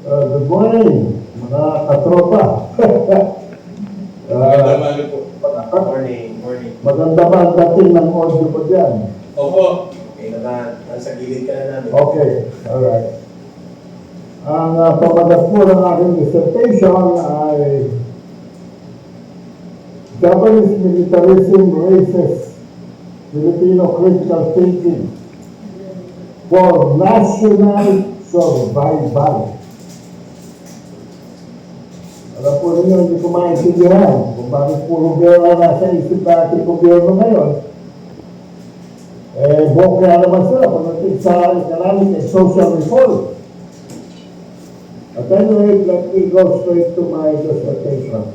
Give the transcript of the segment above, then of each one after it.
Good morning, mga katropa. Magandang po. Morning, morning. Maganda ba ang dating ng audio ko dyan? Opo. Okay naman, nasa gilid ka na namin. Okay, alright. Ang pamagat po ng aking dissertation ay Japanese militarism raises Filipino critical thinking for national survival. Alam po ninyo, hindi ko maintindihan kung bakit puro gera nasa isip na ating gobyerno ngayon. Bokya naman sila pagdating sa economic and social reform. At anyway, let me go straight to my dissertation.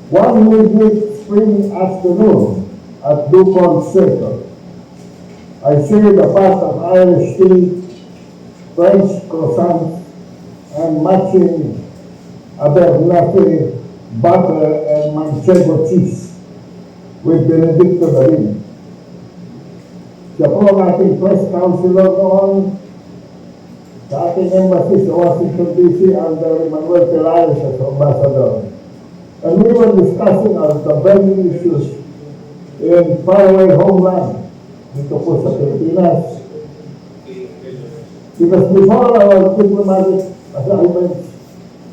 One midweek spring afternoon at DuPont Circle, I shared a pot of Irish tea, French croissants, and matching Abernathy butter and Manchego cheese with Benedicto Darin. Siya po ang ating press counselor noon sa ating embassy sa Washington, D.C. under Manuel Pelaez as ambassador. And we were discussing the burning issues in faraway homeland dito po sa Pilipinas. Because before our diplomatic assignments,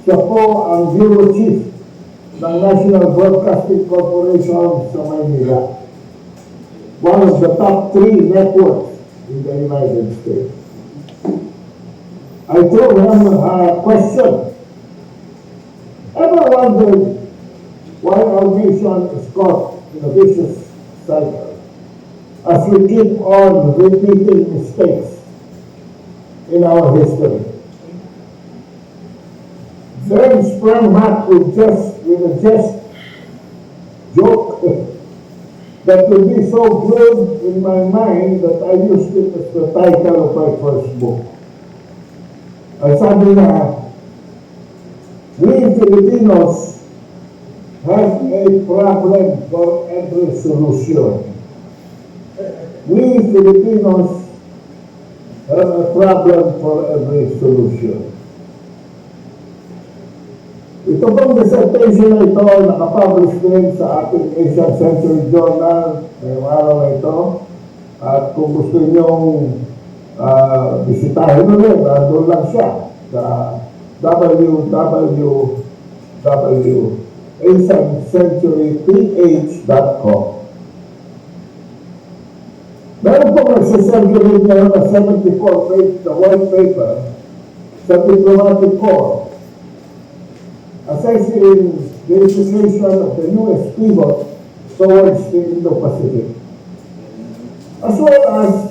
siya po ang bureau chief ng National Broadcasting Corporation sa Maynila, one of the top 3 networks in the United States. I told him a question. Ever wondered why our nation is caught in a vicious cycle as we keep on repeating mistakes in our history? Then sprang back with a just joke that would be so good in my mind that I used it as the title of my first book. Sabi na, we Filipinos have a problem for every solution. We Filipinos have a problem for every solution. Ito pong dissertation na ito ay nakapublish din sa ating Asian Century Journal ngayong araw na ito. At kung gusto nyong bisitahin ulit, doon lang siya sa www.asiancenturyph.com. Meron pong nagsisirculate ngayon na 74-page na white paper sa Diplomatic Corps assessing the implication of the U.S. pivot towards the Indo-Pacific, as well as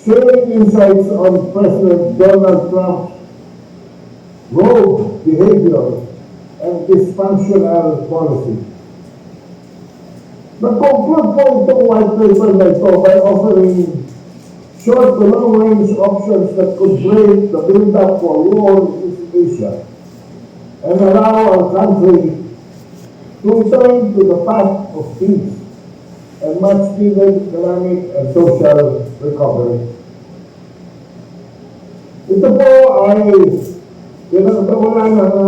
sharing insights on President Donald Trump's rogue behavior and dysfunctional policy. Nag-conclude po itong white paper na ito by offering short to long-range options that could break the build-up for war in East Asia and allow our country to return to the path of peace and much-needed economic and social recovery. Ito po ay pinagkawalan ng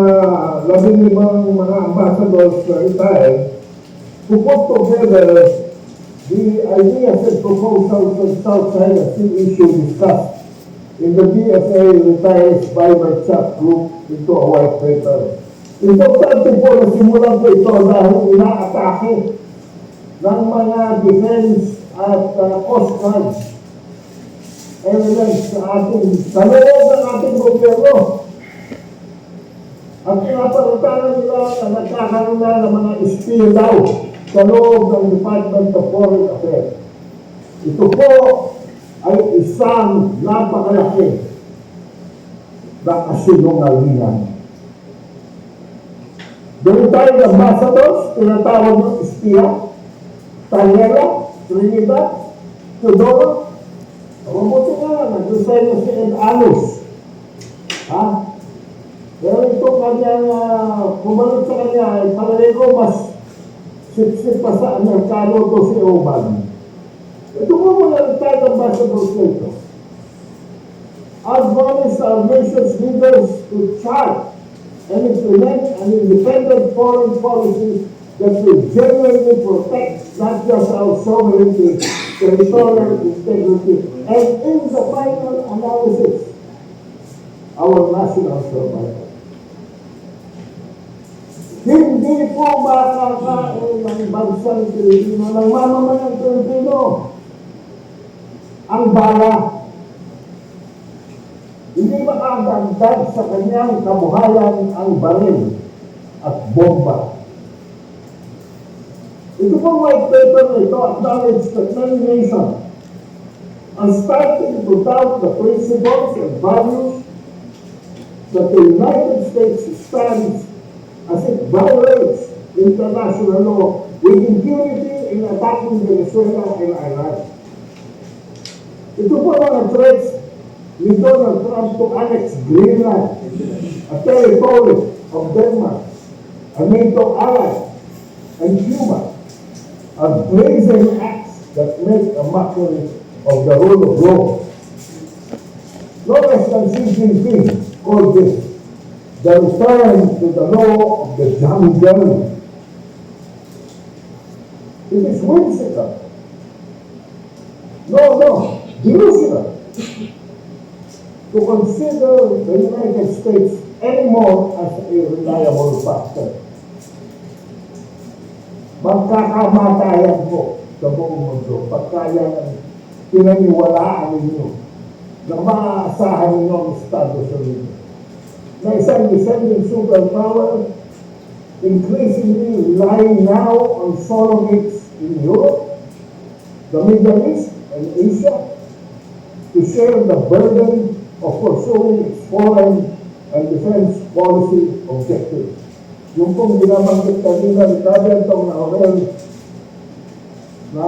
15 mga ambassadors na retired who put together the ideas and proposals of South China Sea issue discussed in the BFA Retires Fiber Chat Group into a white paper. Importante po na simulan po ito dahil inaatake ng mga defense at coast guard elements sa loob ng ating gobyerno. At pinapalitan nila na nagkakaroon na ng mga espiya daw sa loob ng Department of Foreign Affairs. Ito po ay isang napakalaki na kasinungalingan. Doon tayo ng ambassadors, tinatawag ng espiya, Tanyela, Trinidad, Teodoro. Mabuti nga, nag-resign si Ed Alus. Pero ito kanyang, kumalik sa kanya, ay palagay ko mas sip-sip pa sa Amerikano to si Oban. Ito po mga retired ambassadors na ito. admonished our nation's leaders to chart and implement an independent foreign policy that will genuinely protect not just our sovereignty, territorial integrity, and in the final analysis, our national survival. Hindi po makakain ng bansang Pilipino, ng mamamayang Pilipino, ang bala. Hindi makadagdag sa kanyang kabuhayan ang baril at bomba. Ito pong white paper na ito acknowledge that many nations are starting to doubt the principles and values that the United States stands as it violates international law with impunity in attacking Venezuela and Iran. Ito po mga threats ni Donald Trump to annex Greenland, a territory of Denmark, a NATO ally, and Cuba, are brazen acts that make a mockery of the rule of law. No less than Xi Jinping called this the return to the law of the jungle. It is whimsical. No, delusional to consider the United States anymore as a reliable factor. Magkakamatayan po sa buong mundo pagka yan pinaniwalaan ninyo na maaasahan ninyo ang Estados Unidos na isang descending superpower increasingly relying now on surrogates in Europe, the Middle East, and Asia to share the burden of pursuing its foreign and defense policy objectives. Yung pong binabanggit kanina ni Caballero na Aurel na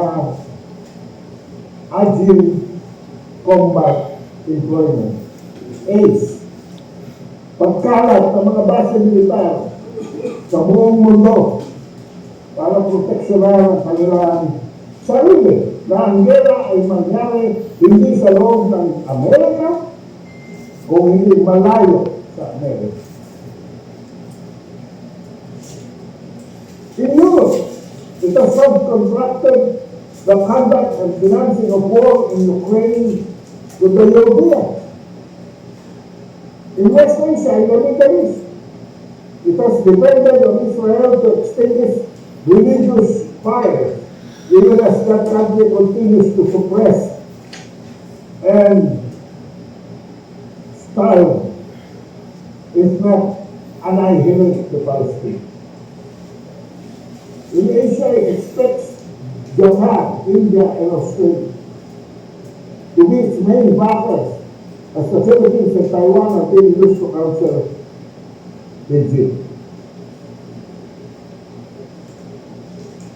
Agile Combat Employment, ACE, pagkalat ng mga base militar sa buong mundo para proteksyonan ang kanilang sarili na ang gera ay mangyari hindi sa loob ng Amerika kung hindi malayo sa Amerika. In Europe, it has subcontracted the conduct and financing of war in Ukraine to the Europeans. In West Asia, in the Middle East, it has depended on Israel to extinguish religious fires, even as that country continues to suppress and starve, if not annihilate, the Palestinians. In Asia, it expects Japan, India, and Australia to be its main backers as the Philippines and Taiwan are being used to counter Beijing.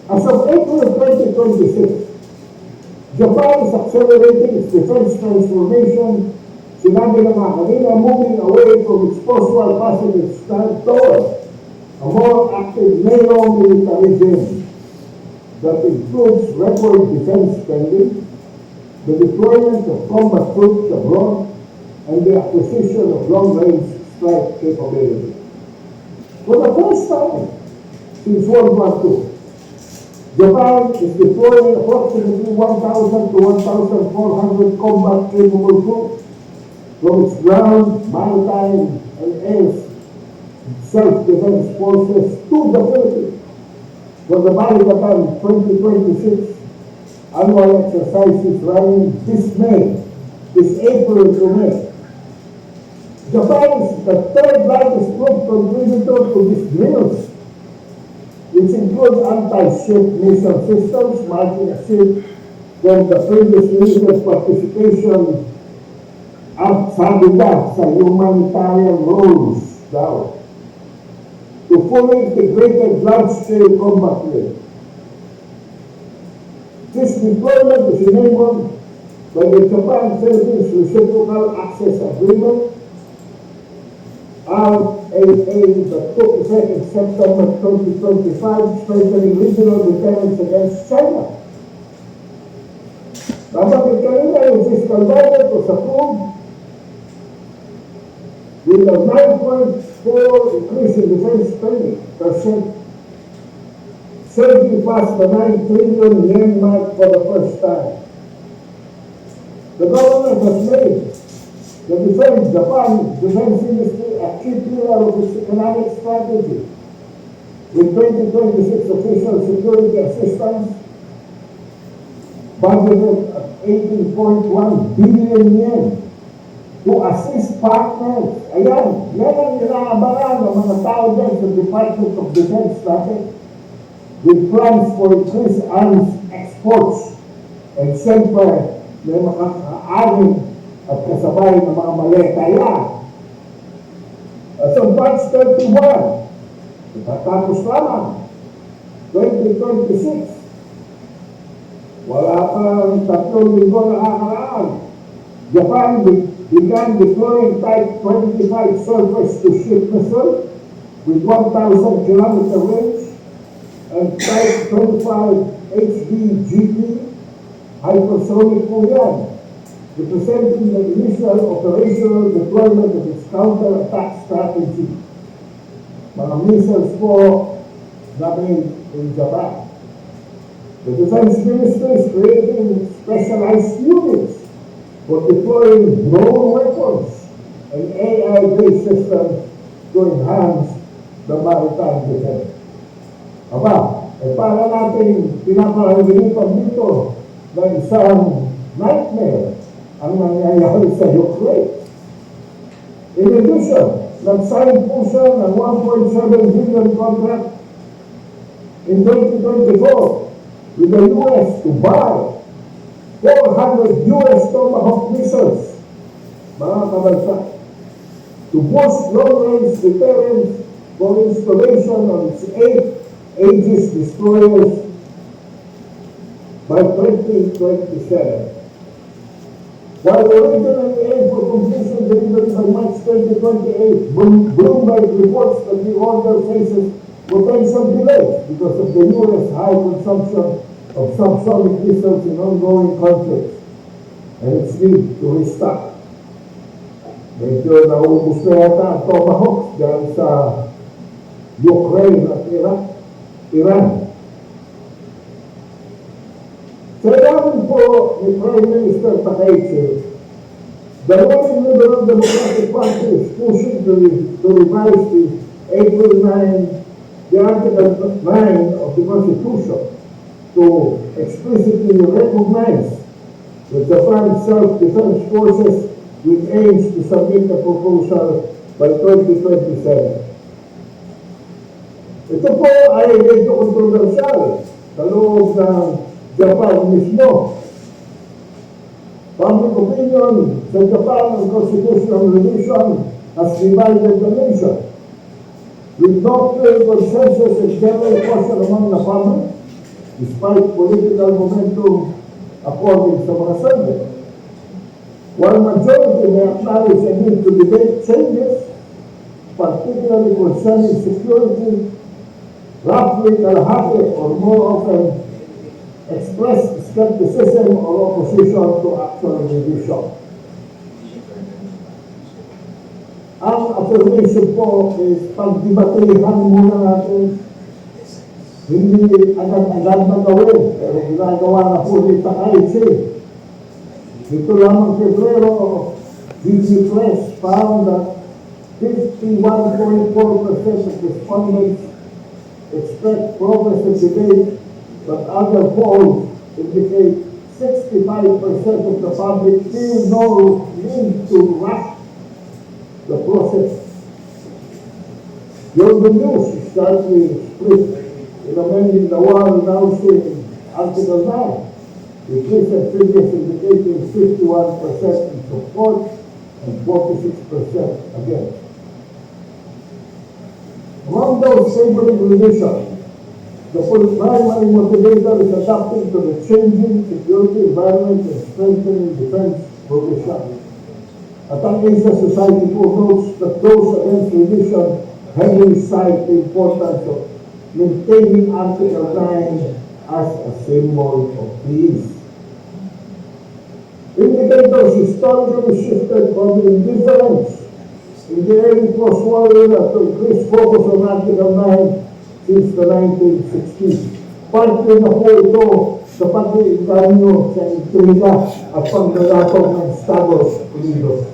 As of April 2026, Japan is accelerating its defense transformation, sinabi na nga kanina, moving away from its post-war passive stand toward a more active NATO militarism that includes record defense spending, the deployment of combat troops abroad, and the acquisition of long-range strike capability. For the first time since World War II, Japan is deploying approximately 1,000 to 1,400 combat-capable troops from its ground, maritime, and air self-defense forces to the Philippines for the Balikatan 2026 annual exercises running this April to May. Japan is the third largest group contributor to these drills, which include anti-ship missile systems, marking a shift from the previous limited participation at sabi na sa humanitarian roles daw to fully integrated large-scale combat drill. This deployment is enabled by the Japan-Philippines Reciprocal Access Agreement, RAA, that took effect in September 2025, strengthening regional deterrence against China. Nabanggit kanina yung fiscal budget was approved with a 9.4 increase in defense spending percent, surging past the 9 trillion yen mark for the first time. The government has made the Japan defense industry a key pillar of its economic strategy, with 2026 official security assistance budgeted at 18.1 billion yen to assist partners. Ayan, yan ang inaabangan ng mga tao dyan sa Department of Defense natin, with plans for increased arms exports. And siyempre, may makakaanin at kasabay ng mga maleta yan. As of March 31, tapos lamang, 2026, wala pang 3 linggo na nakakaraan, Japan began deploying Type 25 surface-to-ship missile with 1,000 kilometer range and Type 25 HDGP hypersonic po yan, representing the initial operational deployment of its counter-attack strategy. Mga missiles po namin in Japan. The Defense Ministry is creating specialized units for deploying drone weapons and AI-based systems to enhance the maritime defense. Aba, para natin pinapahagilipan dito na isang nightmare ang nangyayari sa Ukraine. In addition, nag-sign po siya ng 1.7 billion contract in 2024 with the US to buy 400 US Tomahawk missiles, mga kabansa, to boost long-range deterrence for installation on its 8 Aegis destroyers by 2027. While originally aimed for completion delivery by March 2028, Bloomberg reports that the order faces potential delays because of the U.S. high consumption of subsonic missiles in ongoing conflicts and its need to restock. Medyo naubos na yata ang Tomahawks dahil sa Ukraine at Iran. Sa ilalim po ni Prime Minister Takaichi, the ruling Liberal Democratic Party is pushing to revise the April 9, the Article 9 of the Constitution to explicitly recognize the Japan Self-Defense Forces with aims to submit a proposal by 2027. Ito po ay medyo kontrobersyal sa loob ng Japan mismo. Public opinion sa Japan on constitutional revision has divided the nation, with no clear consensus and general caution among the public, despite political momentum according sa mga survey. While majority may acknowledge a need to debate changes, particularly concerning security, roughly kalahati or more often express skepticism or opposition to actual revision. Ang affirmation po is pagdibatehan muna natin, hindi agad-agad na gawin, pero ginagawa na po ni Takaichi. Ito lamang Pebrero, DG Press found that 51.4% of respondents expect progress in debate, but other polls indicate 65% of the public feel no need to rush the process. Your news is currently split in amending the one announcing Article 9. With recent figures indicating 51% in support and 46% against. Among those favoring revision, the primary motivator is adapting to the changing security environment and strengthening defense provision. At ang Asia Society po notes that those against revision heavily cite the importance of maintaining Article 9 as a symbol of peace. Indicators historically shifted from indifference in the early post-war era to increase focus on Article 9 since the 1960s. Parte na po ito sa pag-iinganyo sa intriga at paglalapag ng Estados Unidos.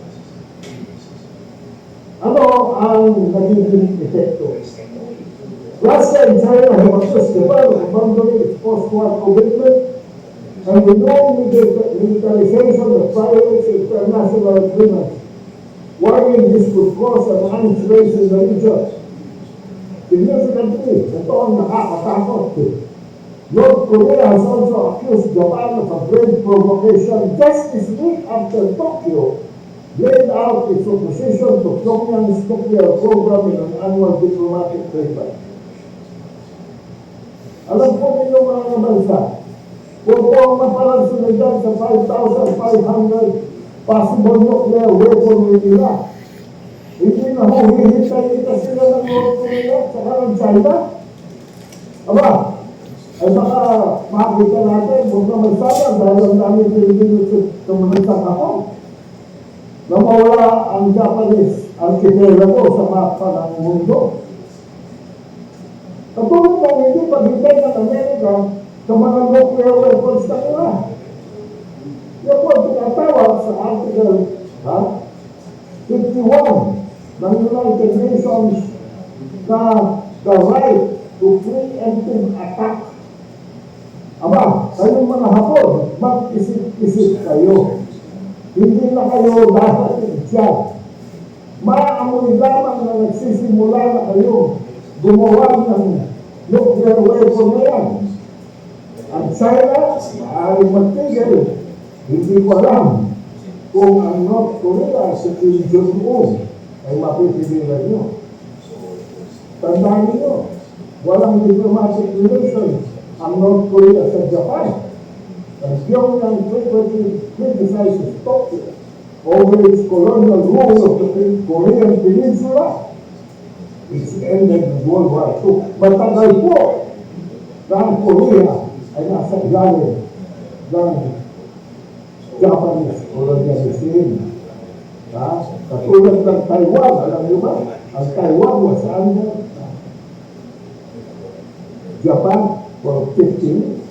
Ano ang nagiging epekto? Russia and China have accused Japan of abandoning its post-war commitment and the militarization that violates international agreements, warning this could cause an arms race in the region. Significantly, ito ang nakakatakot. North Korea has also accused Japan of a grave provocation just this week after Tokyo laid out its opposition to Pyongyang's nuclear program in an annual diplomatic paper. Alam po ninyo mga bansa, kung po ang mapalansunod sa 5,500 possible nuclear weapon nila, hindi na huhihintay sila ng North Korea at saka ng China. Aba, ay baka makita natin, huwag naman sana dahil ang dami Pilipino sumunod ako na mawala ang Japanese archipelago sa mapa ng mundo. Katulad ng hindi paghintay ng Amerika sa mga nuclear weapons na nila. Yan po ang tinatawag sa Article 51 ng United Nations na the right to preemptive attack. Aba, kayong mga Hapon, mag-isip-isip kayo. Hindi na kayo dapat i-judge. Maamoy lamang na nagsisimula na kayo gumawa ng nuclear weapon na yan. Ang China, maaaring magtigil. Hindi ko alam kung ang North Korea sa Kim Jong-un ay mapipigilan nyo. Tandaan nyo, walang diplomatic relations ang North Korea sa Japan. And Pyongyang frequently criticizes Tokyo over its colonial rule of the Korean Peninsula. It's ended in World War II. Matagal po na ang Korea ay nasa ilalim ng Japanese colonialism. Katulad ng Taiwan, alam niyo ba? Ang Taiwan was under Japan for 15 years.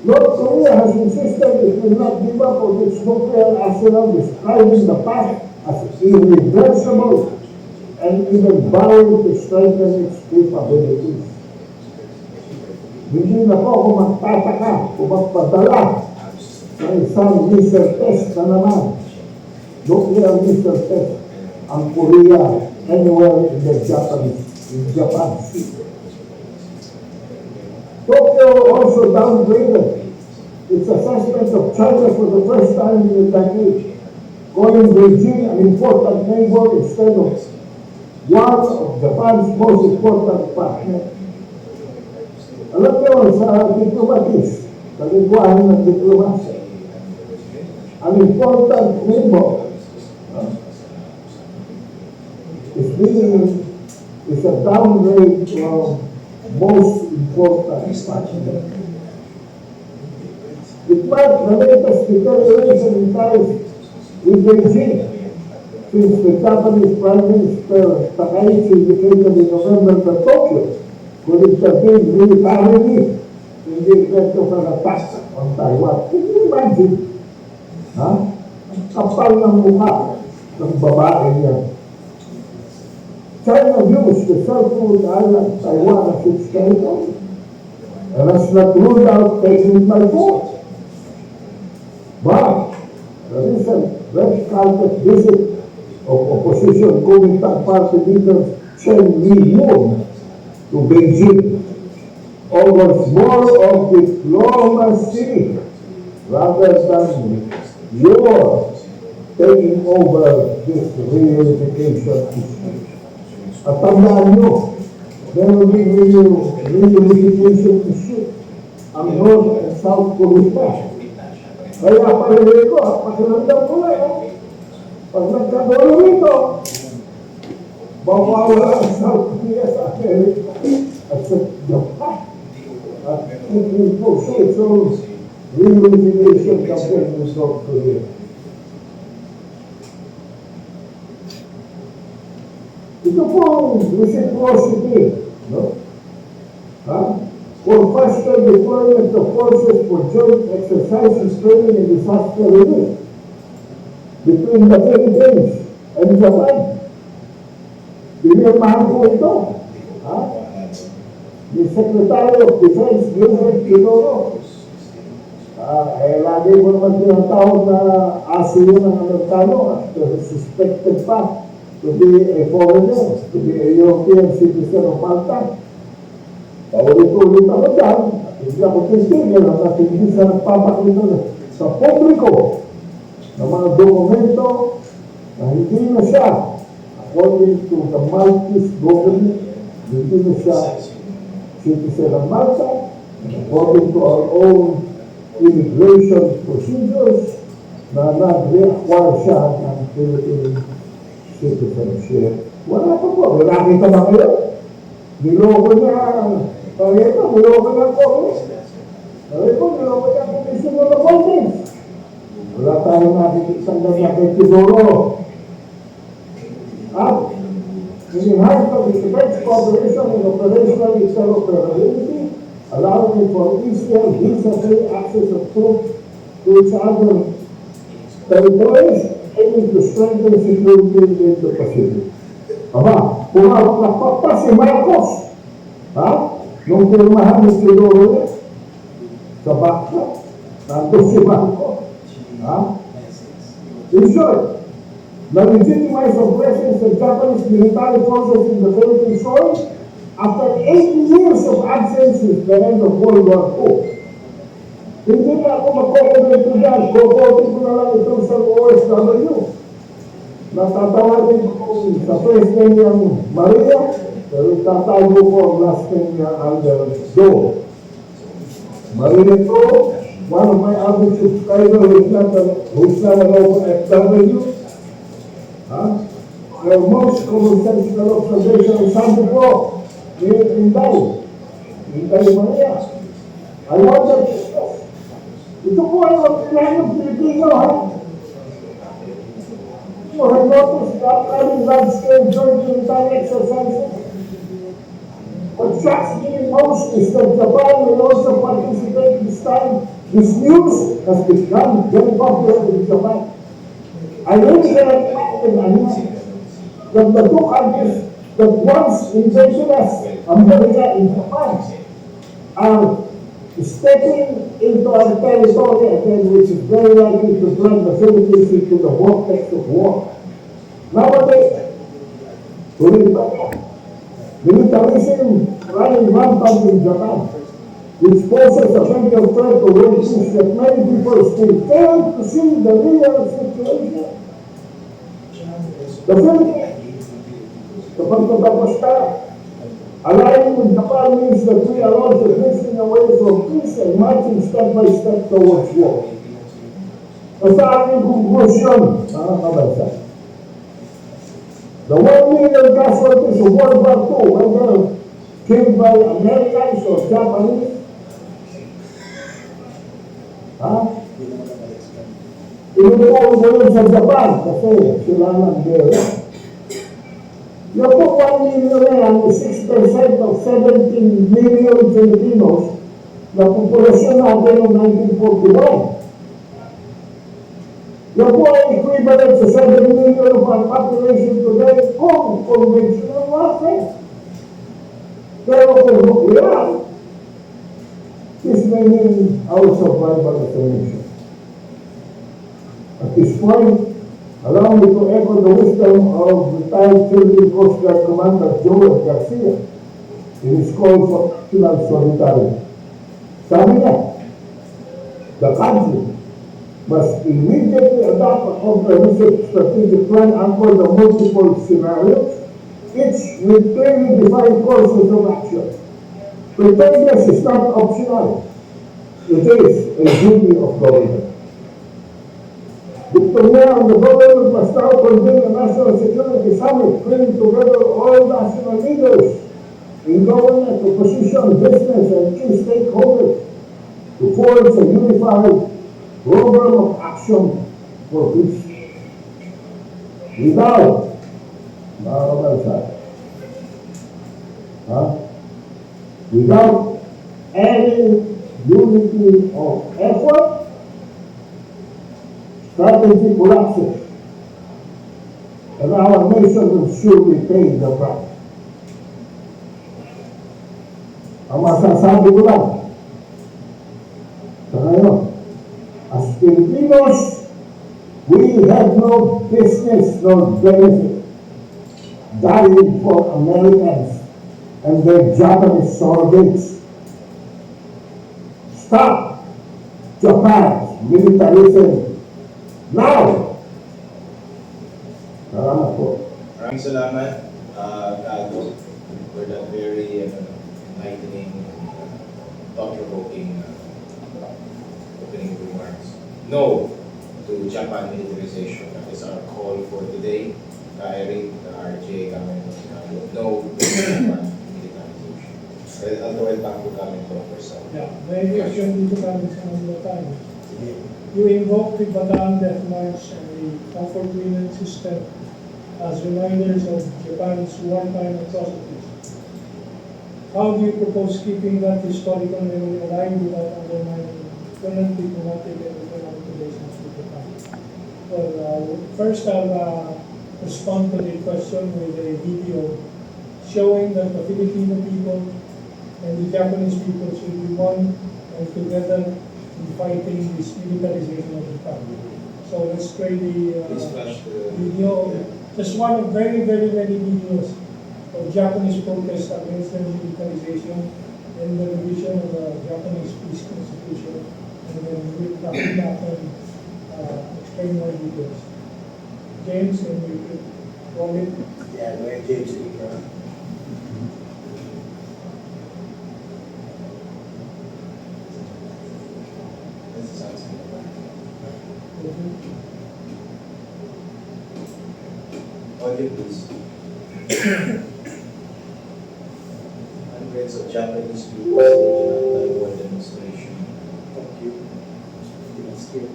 North Korea has insisted it will not give up on its nuclear arsenal, describing the past as irreversible and even vowing to strengthen its capabilities. Hindi na po ako magtataka kung magpadala ng isang missile test na naman, nuclear missile test, ang Korea anywhere in the Japan Sea. Tokyo also downgraded its assessment of China for the first time in a decade, calling Beijing an important neighbor instead of one of Japan's most important partners. Alam niyo, sa diplomatis, sa lingwahe ng diplomasya, an important neighbor is a downgrade from most important partner. It marks the latest deterioration in ties with Beijing since the Japanese Prime Minister Takaichi indicated in November that Tokyo could intervene militarily in the event of an attack on Taiwan. Can you imagine? Ang kapal ng mukha ng babae niya. China views the self-ruled island Taiwan as its territory and has not ruled out taking it by force. But the recent red carpet visit of opposition Kuomintang party leader Chen Li-moon to Beijing offers more of diplomacy rather than your taking over this reunification issue. At tandaan nyo, meron din reunification issue ang North and South Korea. Kaya parinig ko, pakiramdam ko na yun. Pag nagkagulo nito, mawawala ang South Korea sa Amerika at sa Japan. At it will push its own reunification campaign with North Korea. Ito po reciprocity, no? For faster deployment of forces for joint exercises, training, and disaster relief between the Philippines and Japan. Pinirmahan po ito. Ni Secretary of Defense, Gilbert Quirino. Lagi mo naman tinatawag na aso yun ng Amerikano at suspected pa to be a foreigner, to be a European citizen of Malta. Paulit-ulit ako dyan, at hindi ako titigil at hindi siya nagpapakita sa publiko ng mga dokumento na hindi na siya, according to the Maltese government, hindi na siya citizen of Malta, according to our own immigration procedures, na nag-reacquire siya ng Philippine citizenship. Wala pa po. Wala kita ba kayo? Niloko niya. Kaya ito, niloko niya po. Kaya ito, niloko niya Commissioner of Finance. Wala tayong nakikisang ganyan kay Tidoro. At in-enhance of the defense cooperation and operational interoperability, allowing for easier visa-free access of troops to each other territories, aiming to strengthen security in the Pacific. Aba, pumapakpak pa si Marcos, nung pirmahan ni Tidoro niya, sa backtrack, nandun si Marcos, In short, na-legitimize the presence of Japanese military forces in the Philippine soil after 80 years of absence since the end of World War II. Hindi na ako magkokomento dyan. Kokotin ko na lang ito sa OSW. Natatawagin ko sa first name niyang Maria, pero tatago ko ang last name niya Alberto. Maria to, one of my average subscribers who's not an FW. The most conversational observation is Santo Pro. Hintay Maria. I want that to stress. Ito po ay mag-plan ng Pilipino, ha? You have noticed the upcoming large-scale joint military exercises. What shocks me most is that Japan will also participate this time. This news has become very popular in Japan. I really cannot imagine that the two countries that once invaded us, America and Japan, are stepping into our territory again, which is very likely to drag the Philippines into the vortex of war. Nowadays, militarism running rampant in Japan, which poses a major threat to world peace that many people still fail to see the real situation. The Philippines, kapag natapos ka, aligning with Japan means that we are also drifting away from peace and marching step by step towards war. Sa aking conclusion, mga kabansa, the 1 million casualties of World War II, whether killed by Americans or Japanese, inutuon ko yun sa Japan kasi sila ng gera. Yung po 1 million na yan is 6% of 17 million Filipinos na populasyon natin noong 1941. Yung po ay equivalent sa 7 million of our population today kung conventional warfare. Pero kung nuklear, this may mean our survival as a nation. At this point, allow me to echo the wisdom of retired Philippine Coast Guard Commander Joel Garcia in his call for national solidarity. Sabi niya, the country must immediately adopt a comprehensive strategic plan anchored on multiple scenarios, each with clearly defined courses of action. Preparedness is not optional. It is a duty of government. Dr. Mayor, the government must now convene a national security summit, bringing together all national leaders in government, opposition, business, and key stakeholders to forge a unified program of action for peace. Without, mga kabansa, without any unity of effort, strategy collapses. And our nation will surely pay the price. Ang masasabi ko lang, sa ngayon, as Filipinos, we have no business nor benefit dying for Americans and their Japanese surrogates. Stop Japan's militarism now! Salamat po. Maraming salamat, Gago, for that very enlightening, thought-provoking opening remarks. No to Japan militarization. That is our call for today. Kyrie, RJ, comment on Gago. No to Japan militarization. I'll go back to comment on first. Yeah, may reaction dito kami sa mga tayo. You invoke the Bataan Death March and the Comfort Women system as reminders of Japan's wartime atrocities. How do you propose keeping that historical memory alive without undermining current diplomatic and economic relations with Japan? Well, first I'll respond to the question with a video showing that the Filipino people and the Japanese people should be one and together in fighting this militarization of Japan. So let's play the Please flash the video. Just one of very, very many videos of Japanese protest against the militarization and the revision of the Japanese peace constitution, and then we'll come back and explain more details. James, and we could roll it. Yeah, we're James Speaker. This is something. Audio, please. Hundreds of Japanese people staging anti-war demonstration. Thank you. Let's skip.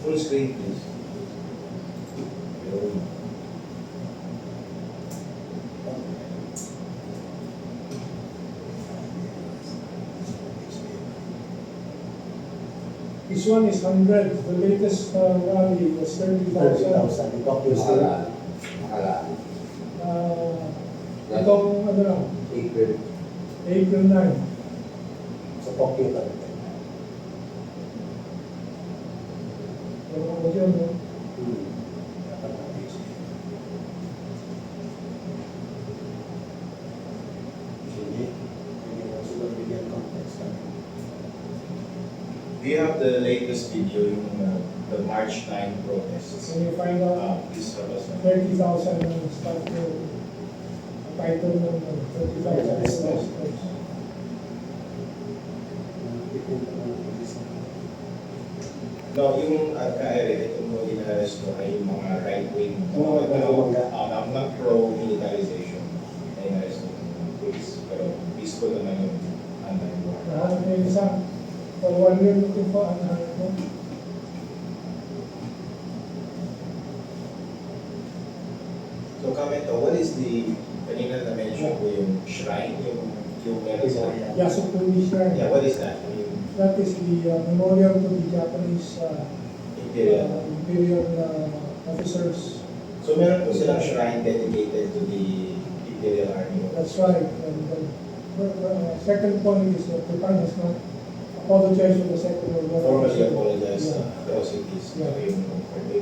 Full screen, please. This one is 100. The latest rally was 30,000. 30,000 in Tokyo State. Makaraan. Itong ano lang, April. April 9. Sa Tokyo lang. Yung audio, no? Sige. Hindi mo siguro bigyan context lang. Do you have the latest video, yung the March 9 protests? When you find out Please have us. 30,000 ang start ko, ang title ng 30,000 protesters. No, yung Kyrie, itong mga inaarest mo ay yung mga right-wing, not pro-militarization na inaarest mo ng police. Pero peaceful naman yung anti-war. Nahanap niyo yung isa. For 1 year looking for ang nahanap mo. So comment on, what is the, kanina na-mention ko yung shrine, yung meron sa, Yasukuni Shrine. yeah, what is that? Yung That is the memorial to the Japanese Imperial. imperial officers. So meron po silang shrine dedicated to the Imperial Army. That's right. And second point is that Japan has not apologized for the Second World War. Formally apologize sa Yeah. atrocities. Yeah.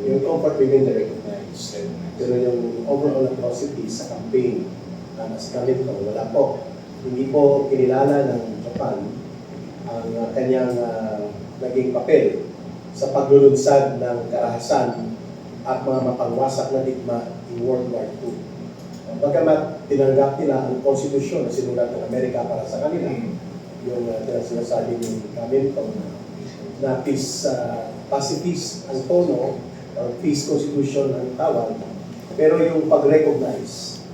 Yung comfort women they recognize. Pero yung overall atrocities sa campaign na nasa Kamito, wala po. Hindi po kinilala ng Japan ang kanyang naging papel sa paglulunsad ng karahasan at mga mapangwasak na digma in World War II. Bagamat tinanggap nila ang konstitusyon na sinulat ng Amerika para sa kanila, yung sinasabi ni Hamilton na peace, pacifist ang tono or peace constitution ang tawag, pero yung pag-recognize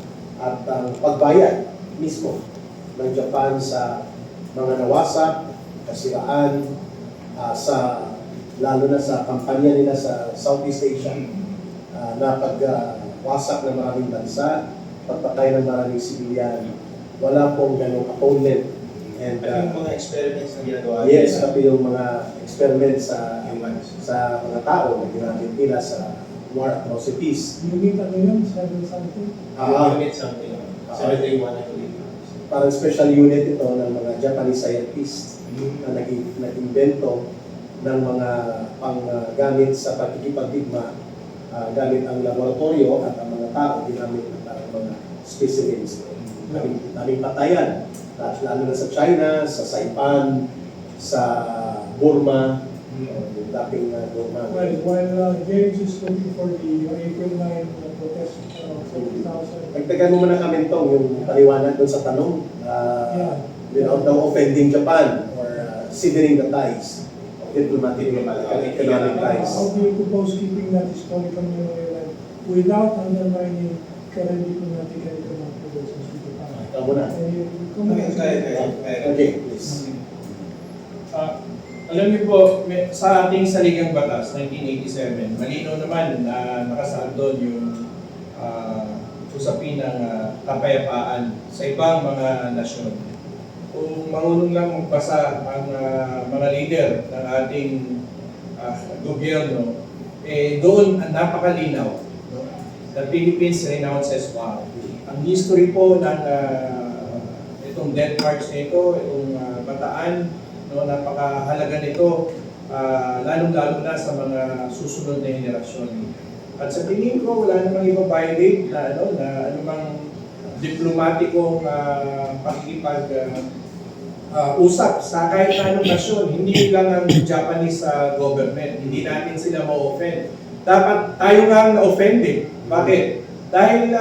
at ang pagbayad mismo ng Japan sa mga nawasak, kasiraan, sa lalo na sa kampanya nila sa Southeast Asia, na pagwasak ng maraming bansa, pagpatay ng maraming sibilyan, wala pong ganong atonement. And At yung mga experiments na ginagawa yes, pati yung mga experiments humans. sa mga tao na ginamit nila sa war atrocities. Unit ano yun, 7 something. Unit something. 731 I believe. Parang special unit ito ng mga Japanese scientists na nag-invento ng mga panggamit sa pagkikipagdigma gamit ang laboratorio at ang mga tao ginamit ng parang mga specimens. Daming patayan, lalo na sa China, sa Saipan, sa Burma, yung dating Burma. While James is looking for the April 9 protest, 40,000. Nagtagan mo muna kami itong yung paliwanag doon sa tanong, without daw offending Japan or severing the ties of diplomatic and economic ties. How do you propose keeping that historical memorial without undermining current diplomatic and economic relations with Japan? Ikaw muna. Kaya. Okay, please. Alam niyo po, sa ating saligang batas, 1987, malinaw naman na nakasaad doon yung usapin ng kapayapaan sa ibang mga nasyon. Kung marunong lang magbasa ang mga leader ng ating gobyerno, doon ang napakalinaw. No? The Philippines renounces war. Ang history po ng itong death march nito, itong bataan, no, napakahalaga nito, lalong-lalo na sa mga susunod na henerasyon. At sa tingin ko, wala namang iba-violate na anumang diplomatikong pakikipag-usap sa kahit anong nasyon. Hindi lang ang Japanese government. Hindi natin sila ma-offend. Dapat tayo nga ang na-offend eh. Bakit? Dahil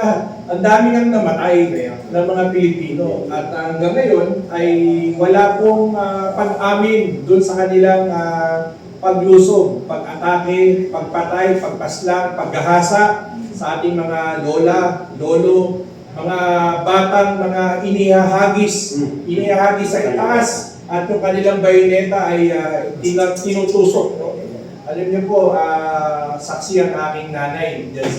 ang dami nang namatay ng mga Pilipino. At hanggang ngayon ay wala pong pag-amin dun sa kanilang paglusog, pag-atake, pagpatay, pagpaslang, paggahasa sa ating mga lola, lolo, mga batang mga inihahagis sa itaas at yung kanilang bayoneta ay tinutusok. Alam niyo po, saksi ang aking nanay dyan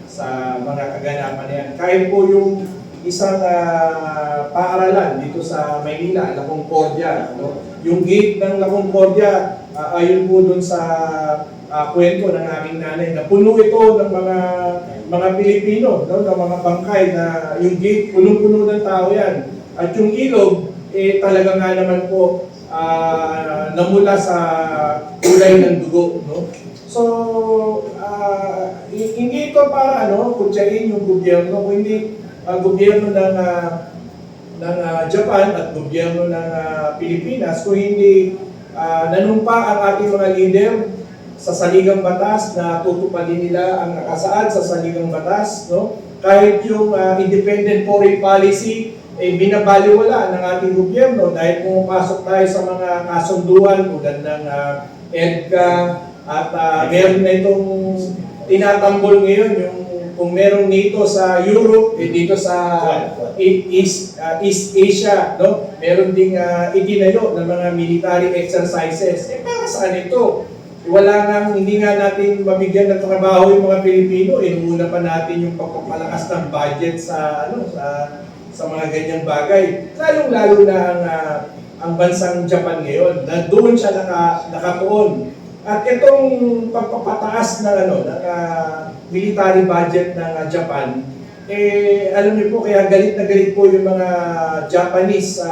sa mga kaganapan na yan. Kahit po yung isang paaralan dito sa Maynila, La Concordia, no? Yung gate ng La Concordia, ayon po dun sa kwento ng aming nanay, na puno ito ng mga Pilipino, no? Ng mga bangkay na yung gate, punong-puno ng tao yan. At yung ilog, talaga nga naman po, namula sa kulay ng dugo, no? So, hindi ito para kutsain yung gobyerno, kundi gobyerno ng Japan at gobyerno ng Pilipinas, kung hindi nanumpa ang ating mga leader sa saligang batas na tutupadin nila ang nakasaad sa saligang batas, no? Kahit yung independent foreign policy binabaliwala ng ating gobyerno dahil pumapasok tayo sa mga kasunduan tulad ng EDCA at meron na itong tinatanggol ngayon yung kung merong NATO sa Europe, dito sa East Asia, no? Meron ding itinayo ng mga military exercises. Para saan ito? Hindi nga natin mabigyan ng trabaho yung mga Pilipino. Inuuna pa natin yung pagpapalakas ng budget sa mga ganyang bagay. Lalong-lalo na ang bansang Japan ngayon, na doon siya nakatuon. At itong pagpapataas ng military budget ng Japan, alam niyo po, kaya galit na galit po yung mga Japanese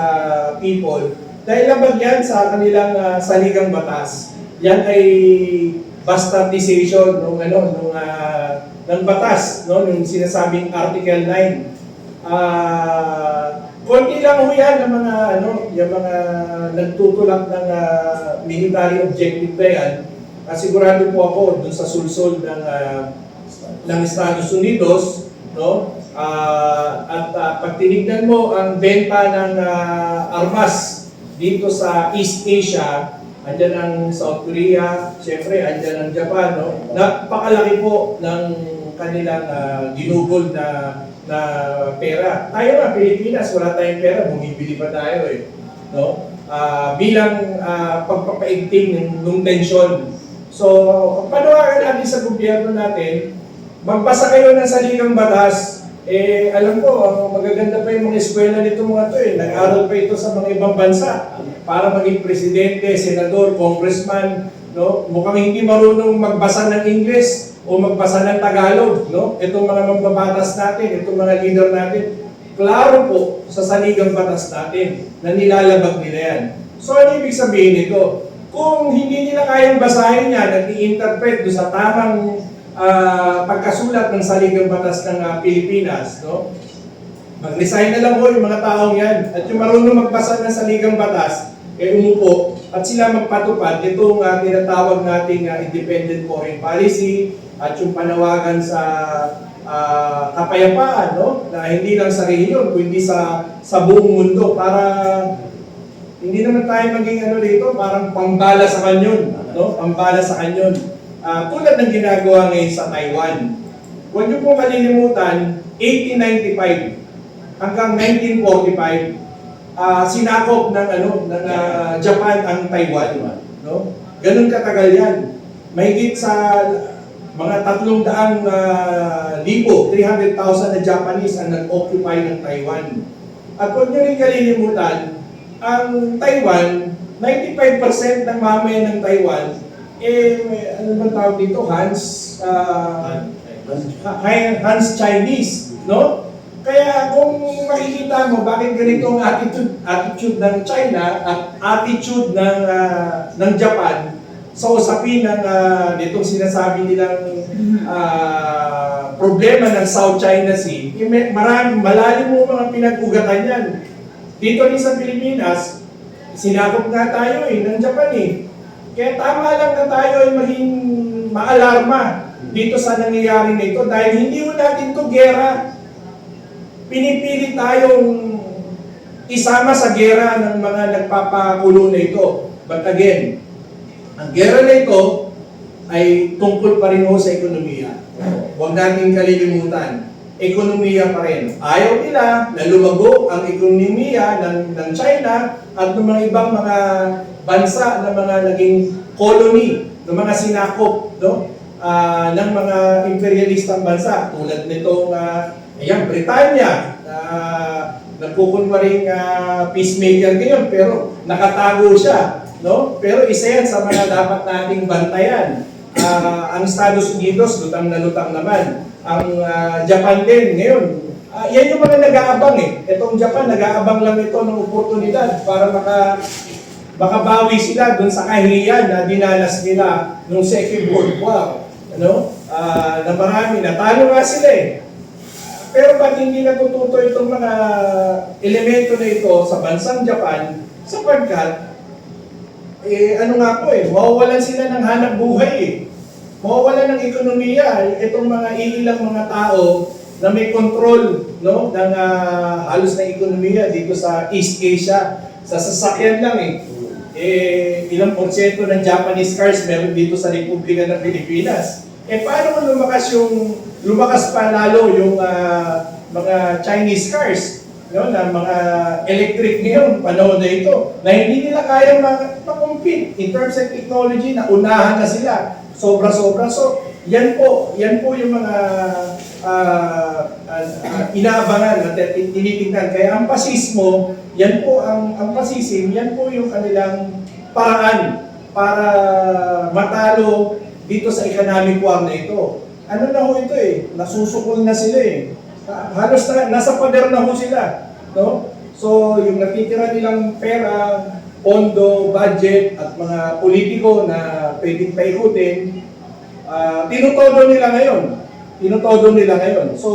people dahil labag yan sa kanilang saligang batas. Yan ay bastardization ng batas, no, yung sinasabing Article 9. Konti lang ho yan ng yung mga nagtutulak ng military objective na yan. Sigurado po ako dun sa sulsol ng Estados Unidos, no? At pag tinignan mo ang benta ng armas dito sa East Asia, andyan ang South Korea, syempre andyan ang Japan, no? Napakalaki po ng kanilang ginugol na pera. Tayo nga, Pilipinas, wala tayong pera, bumibili pa tayo no? Bilang pagpapaigting ng tensyon. So, panawagan natin sa gobyerno natin magbasa kayo ng saligang batas. Alam ko, magaganda pa yung mga eskwela nito mga to Nag-aral pa ito sa mga ibang bansa para maging presidente, senador, congressman, no? Mukhang hindi marunong magbasa ng English o magbasa ng Tagalog, no? Itong mga mambabatas natin, itong mga leader natin, klaro po sa saligang batas natin na nilalabag nila yan. So, ano ibig sabihin nito? Kung hindi nila kayang basahin yan at i-interpret doon sa tamang pagkasulat ng saligang batas ng Pilipinas, no? Mag-resign na lang po yung mga taong yan. At yung marunong magbasa ng saligang batas, umupo at sila magpatupad itong tinatawag nating independent foreign policy at yung panawagan sa kapayapaan, no? Na hindi lang sa rehiyon, kundi sa buong mundo para hindi naman tayo maging dito, parang pambala sa kanyon, no? Pambala sa kanyon. Tulad ng ginagawa ngayon sa Taiwan. Huwag niyo pong kalilimutan, 1895 hanggang 1945, sinakop ng Japan ang Taiwan, no? Ganun katagal yan. Mahigit sa mga 300,000 na Japanese ang nag-occupy ng Taiwan. At huwag niyo rin kalilimutan, ang Taiwan, 95% ng mamayan ng Taiwan, ano ba tawag dito? Hans Chinese, no? Kaya kung makikita mo bakit ganito ang attitude ng China at attitude ng Japan sa usapin ng nitong sinasabi nilang problema ng South China Sea, malalim mo mga pinag-ugatan yan. Dito rin sa Pilipinas, sinakop nga tayo ng Japan Kaya tama lang na tayo ay maging maalarma dito sa nangyayari nito dahil hindi mo natin ito gera. Pinipilit tayong isama sa gera ng mga nagpapakulo na ito. But again, ang gera na ito ay tungkol pa rin sa ekonomiya. Huwag natin kalilimutan, ekonomiya pa rin. Ayaw nila na lumago ang ekonomiya ng China at ng mga ibang mga bansa na mga naging colony, ng mga sinakop, no? Ng mga imperialistang bansa tulad nitong Britanya, nagkukunwaring peacemaker ngayon pero nakatago siya, no? Pero isa yan sa mga dapat nating bantayan. Ang Estados Unidos lutang na lutang naman. Ang Japan din ngayon. Yan yung mga nag-aabang Itong Japan nag-aabang lang ito ng oportunidad para makabawi sila dun sa kahihiyan na dinanas nila nung Second World War. Na marami, natalo nga sila Pero ba't hindi natututo itong mga elemento na ito sa bansang Japan sapagkat mawawalan sila ng hanap buhay mawawalan ng ekonomiya itong mga ilang mga tao na may control ng halos na ekonomiya dito sa East Asia. Sa sasakyan lang ilang porsyento ng Japanese cars meron dito sa Republika ng Pilipinas. Paano lumakas pa lalo yung mga Chinese cars, na mga electric ngayon, panahon na ito, na hindi nila kayang ma-compete in terms of technology, na unahan na sila, sobra-sobra. So, yan po yung mga inaabangan at tinitingnan. Kaya ang pasismo, yan po yung kanilang paraan para matalo dito sa economic war na ito. Ano na ho ito nasusukol na sila halos nasa pader na ho sila, no? So, yung natitira nilang pera, pondo, budget, at mga politiko na pwedeng paikutin, tinutodo nila ngayon. So,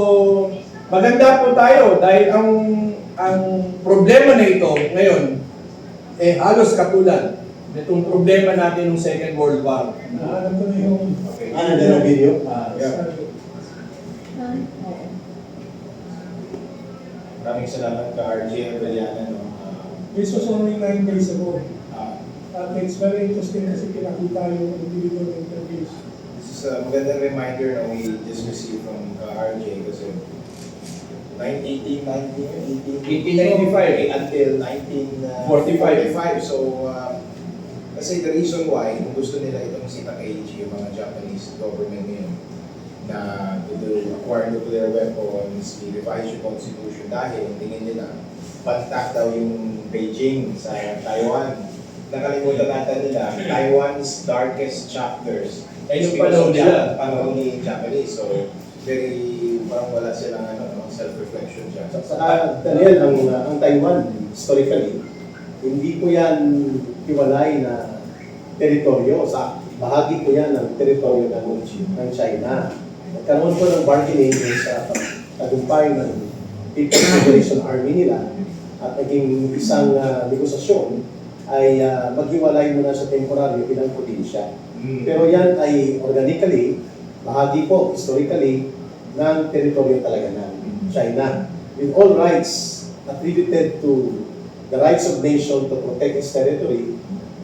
maganda po tayo dahil ang problema na ito ngayon, halos katulad itong problema natin ng Second World War. Alam ko na yung... Okay. Nandiyan ang video? Yeah. Maraming salamat ka RJ Abellana. This was only 9 days ago. Ah, At it's very interesting kasi pinakita yung individual interviews. this is a magandang reminder na we just received from RJ kasi 1895 until 1945. So, kasi the reason why, kung gusto nila itong si Takeichi, yung mga Japanese government ngayon, na to acquire nuclear weapons, i-revise yung constitution dahil ang tingin nila, pantak daw yung Beijing sa Taiwan. Nakalimutan natin nila, Taiwan's darkest chapters. Ay, yung Because panahon of nila. panahon ni Japanese. So, very, parang wala silang self-reflection siya. Saka, Daniel, ang Taiwan, historically, hindi po yan hiwalay na teritoryo. Sa bahagi po yan ng teritoryo ng China. Nagkaroon po ng bargaining sa tagumpay ng People's Liberation Army nila at naging isang negosasyon ay maghiwalay muna sa temporaryo bilang probinsya. Pero yan ay organically, bahagi po, historically, ng teritoryo talaga ng China. With all rights attributed to the rights of nation to protect its territory,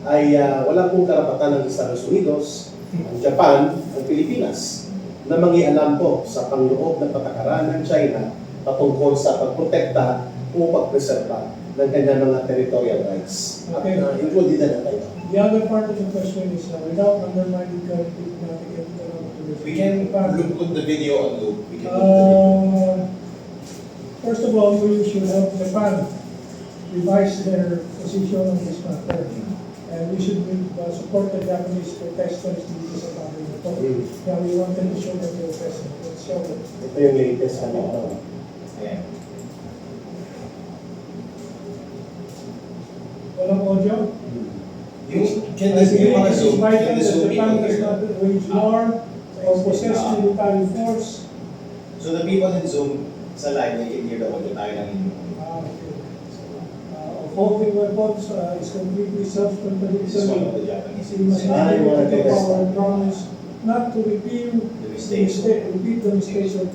ay wala pong karapatan ng Estados Unidos, ang Japan, ang Pilipinas, na mangialam po sa pangloob ng patakaran ng China patungkol sa pagprotekta o pagpreserba ng kanyang mga territorial rights. Okay. At included na Taiwan. The other part of the question is without undermining current diplomatic and economic relations. We can Japan, put the video on loop. We can put the video. First of all, we should help Japan revise their position on this matter. And we should support the Japanese protesters dito sa bagay na ito. Kaya we wanted to show them their presence. Let's show them. Ito yung latest na ito. Ayan. Walang audio? Can this be It on a is Zoom? vital Can that the Zoom Japan people does hear? not wage war or possess military force. So the people in Zoom sa live, they can hear the audio tayo lang yung Holding weapons is completely this is one of self-contradictory. the Japanese We must not I want to take take a our promise not to repeat the mistakes. the mistakes of.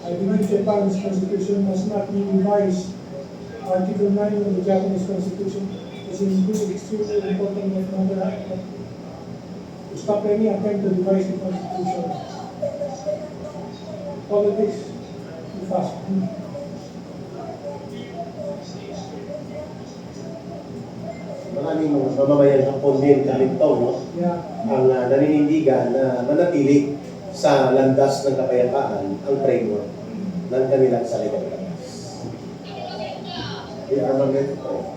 I believe Japan's constitution must not be revised. Article 9 of the Japanese constitution is included extremely important but not to stop any attempt to revise the constitution. Politics, too fast. Maraming mga mamamayan Hapon din kalito, no? Yeah. Ang naninindigan na manatili sa landas ng kapayapaan ang framework ng kanilang saligang batas. The armament po.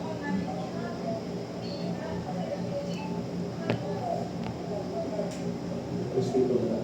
Respeto na.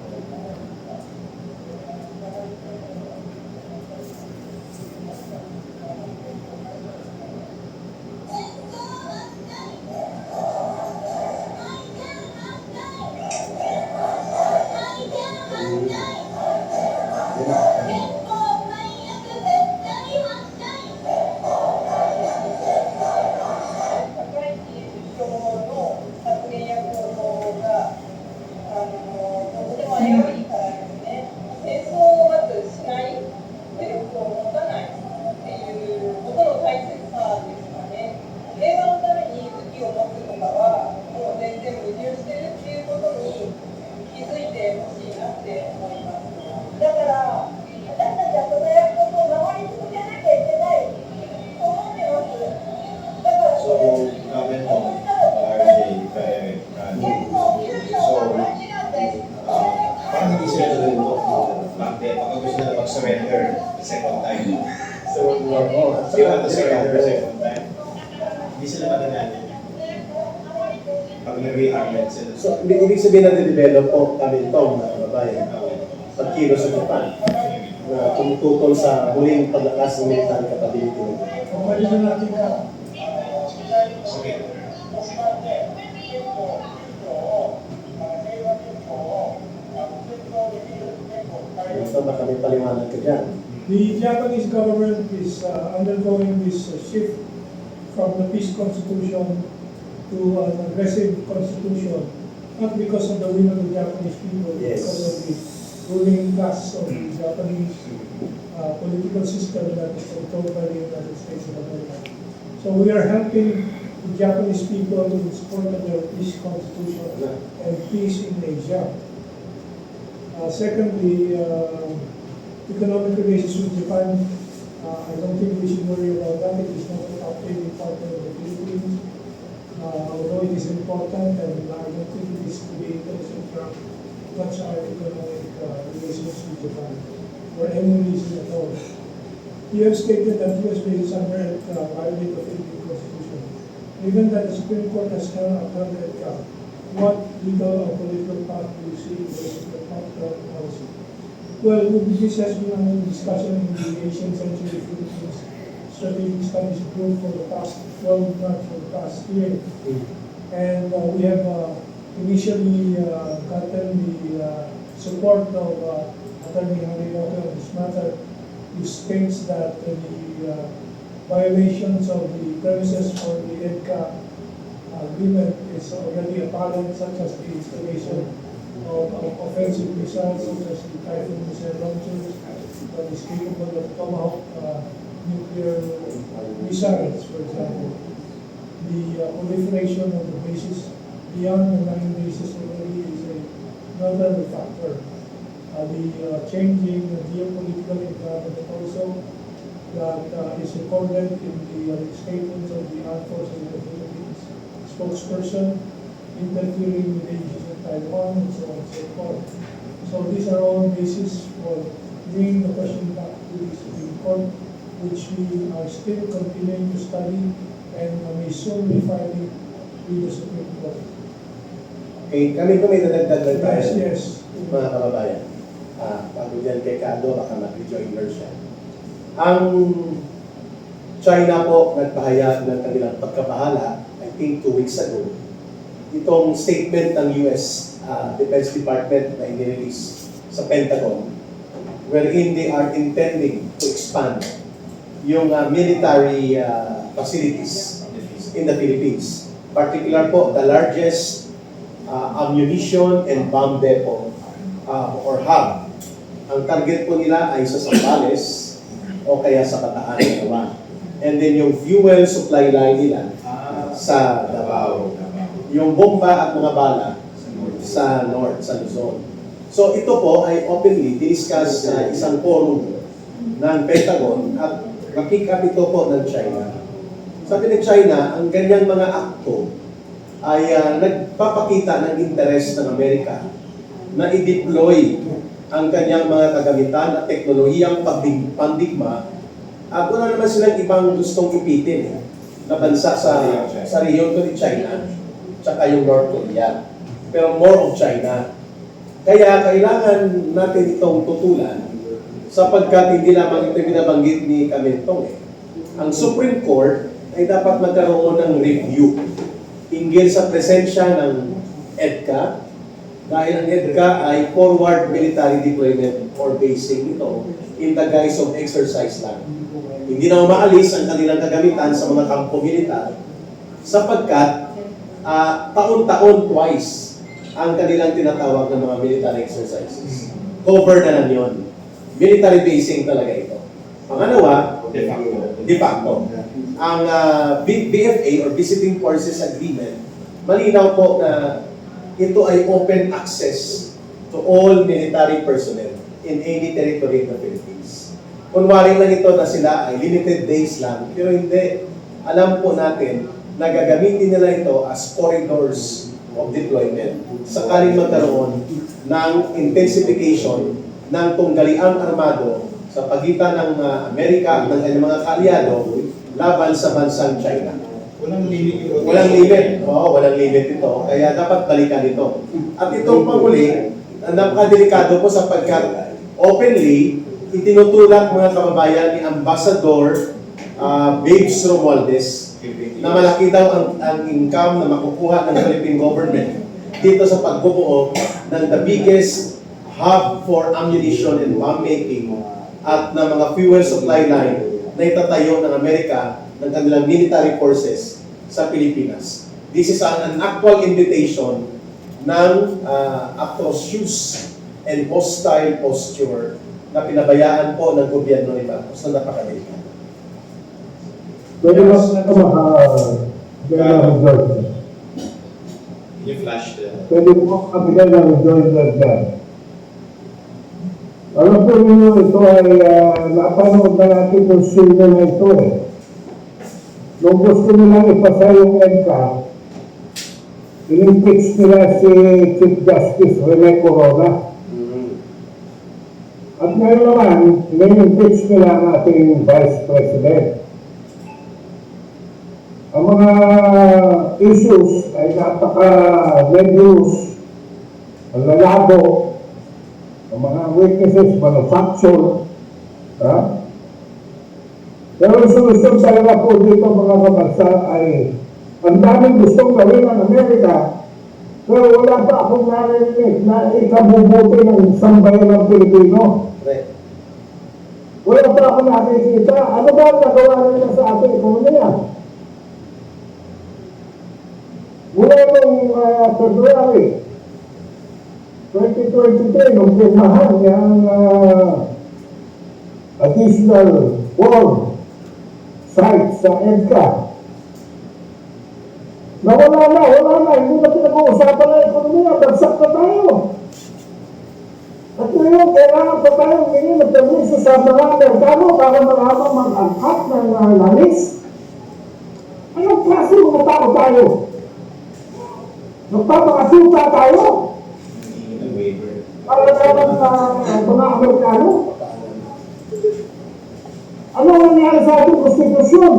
So, comment mo, RJ, kay parang hindi sila nalulunok. Bakit? Baka gusto nila mag-surrender the second time. So, oh, They want to surrender the second time. Hindi sila magagalit. Pag nag-rearmed sila. So, ibig sabihin na develop po kami itong babae pagkilo sa Japan na tumututol sa huling paglakas ng military capability. Pwede na natin ka. Okay. Basta baka may paliwanag ka dyan. The Japanese government is undergoing this shift from the peace constitution to an aggressive constitution, not because of the will of the Japanese people, but Yes. because of the ruling class of the Japanese political system that is controlled by the United States of America. So we are helping the Japanese people in support of their peace constitution and peace in Asia. Secondly, economic relations with Japan, I don't think we should worry about that. It is not a top trading partner of the Philippines. Although it is important, and I don't think it is to be interesting from much our economic relations with Japan for any reason at all. You have stated that U.S. bases under EDCA violate the Philippine Constitution. Given that the Supreme Court has now upheld EDCA, what legal or political path do you see in the Supreme Court policy? Well, this has been under discussion in the Asian Century Philippines Strategic Studies Group for the past 12 months, for the past year. And we have initially gotten the support of Attorney Harinoke on this matter, who states that the violations of the premises for the EDCA agreement is already apparent, such as the installation of offensive missiles, such as the Typhoon missile launchers, that is capable of Tomahawk nuclear missiles, for example. The proliferation of the bases beyond the 9 bases already is another factor. The changing geopolitical environment also that is recorded in the statements of the Armed Forces of the Philippines spokesperson, interfering with the issues of Taiwan, and so on and so forth. So these are all basis for bringing the question back to the Supreme Court, which we are still continuing to study and may soon be filing with the Supreme Court. Okay, kami po may nadagdag na tayo, Yes. mga kababayan. Bago dyan kay Kado, baka mag-rejoiner siya. Ang China po nagpahayag ng kanilang pagkabahala, I think 2 weeks ago, itong statement ng US Defense Department na inirelease sa Pentagon, wherein they are intending to expand yung military facilities in the Philippines. Particular po, the largest ammunition and bomb depot or hub. Ang target po nila ay sa Zambales o kaya sa Bataan, Davao. And then yung fuel supply line nila sa Davao. Yung bomba at mga bala sa North, sa Luzon. So ito po ay openly discuss sa isang forum ng Pentagon at na-pick up ito po ng China. Sabi ng China, ang ganyang mga akto ay nagpapakita ng interes ng Amerika na i-deploy ang kanyang mga kagamitan at teknolohiyang pandigma at wala naman silang ibang gustong ipitin na bansa sa rehiyon to ni China tsaka yung North Korea. Pero more of China. Kaya kailangan natin itong tutulan sapagkat hindi lamang ito binabanggit ni Kamentong. Ang Supreme Court ay dapat magkaroon ng review hinggil sa presensya ng EDCA dahil ang EDCA ay forward military deployment or basing ito in the guise of exercise lang. Hindi na umaalis ang kanilang kagamitan sa mga kampo militar sapagkat taon-taon twice ang kanilang tinatawag ng mga military exercises. Cover na lang yun. Military basing talaga ito. Pangalawa, de facto. Ang BFA or Visiting Forces Agreement, malinaw po na ito ay open access to all military personnel in any territory of the Philippines. Kunwari lang ito na sila ay limited days lang, pero hindi. Alam po natin na gagamitin nila ito as corridors of deployment. Sakaling magkaroon ng intensification ng tunggaliang armado sa pagitan ng Amerika at ng kanyang mga kaalyado laban sa bansang China. Walang limit ito. Walang limit. Oo, walang limit ito. Kaya dapat balikan ito. At itong panghuli, napakadelikado po sapagkat openly, itinutulak mga kababayan ni Ambassador Babes Romualdez na malaki daw ang income na makukuha ng Philippine government dito sa pagbubuo ng the biggest hub for ammunition and bomb making at ng mga fuel supply line na itatayo ng Amerika ng kanilang military forces sa Pilipinas. This is an actual invitation ng atrocious and hostile posture na pinabayaan po ng gobyerno ni Marcos na napakadelikado. Pwede ba General Jordan? You flash the... Pwede mo kabigay ng Jordan dyan. Alam po ninyo, ito ay napanood na natin yung sino na ito Nung gusto nilang ipasa yung EDCA, in-impeach nila si Chief Justice Rene Corona. At ngayon naman, in-impeach nila ang ating Vice President. Ang mga issues ay napaka-nebulous, ang lalabo, ang mga witnesses, manufacture, ha? Pero ang solusyon talaga po dito mga kabansa ay ang daming gustong gawin ng Amerika, pero wala pa akong narinig na ikabubuti ng sambayan ng Pilipino. Correct. Wala pa akong nakikita. Ano ba ang nagawa nila sa ating ekonomiya? Mula nung February 2023, nung pirmahan yung additional board site sa EDCA, na wala na, hindi na pinag-uusapan ng ekonomiya, bagsak na tayo. At ngayon, kailangan pa tayo hindi ng permiso sa mga merkado para maramang mag-angkat ng langis. Anong klase mga tao tayo? Nagpapakasuta tayo? Hindi na waiver. Para naman mga Amerikano? Ano ang nangyari sa ating konstitusyon?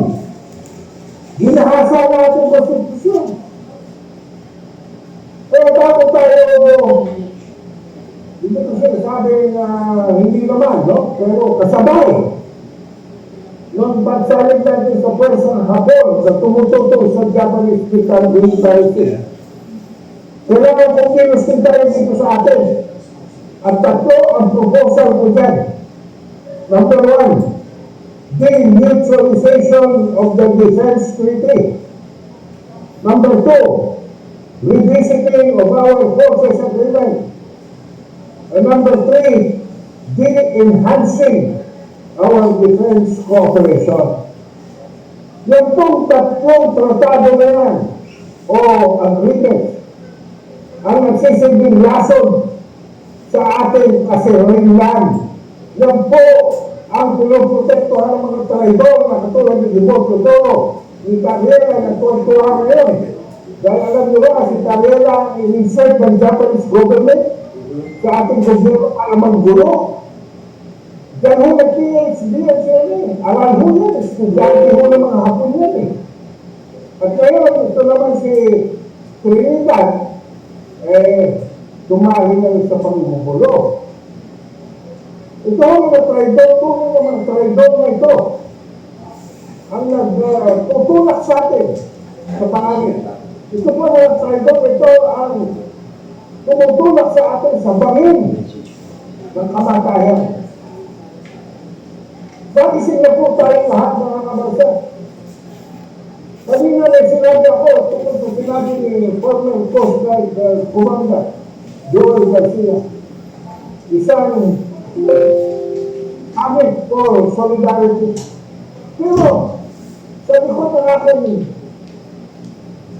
Ginahasa na ating konstitusyon. Pero dapat tayo, hindi ko sinasabing hindi naman, no? Pero kasabay. Nung pagsalig natin sa pwersa ng Hapon na tumututo sa Japanese Pecan Green Crisis, kailangan kong kinustin tayo dito sa atin. At tatlo ang proposal ko dyan. Number 1, demutualization of the defense treaty. Number 2, revisiting of our forces agreement. And number 3, de-enhancing our defense cooperation. Yung pong tatlong tratado na yan, o agreement, ang nagsisilbing lason sa ating kasirilan. Yan po ang pinoprotektohan ng mga traidor na katulad ni Divorcio Toro, ni Carriera na tuwa ngayon. Dahil alam nyo ba, si Carriera ang in-insert ng Japanese government sa ating gobyerno para maggulo. Diyan ho nag-PhD at siya eh. Aral ho yan, estudyante ho ng mga Hapon yan eh. At ngayon, ito naman si Trinidad, tumahin na rin sa panggugulo. Ito ang mga traidor, tunay ng mga traidor na ito ang nagtutulak sa atin sa pangangin. Ito po mga traidor, ito ang tumutulak sa atin sa bangin ng kamatayan. Pagising na po tayong lahat mga kabansa. Kanina may sinabi ako tungkol sa sinabi ni former Coast Guard Commander Joel Garcia. Isang amin for solidarity. Pero sa likod ng aking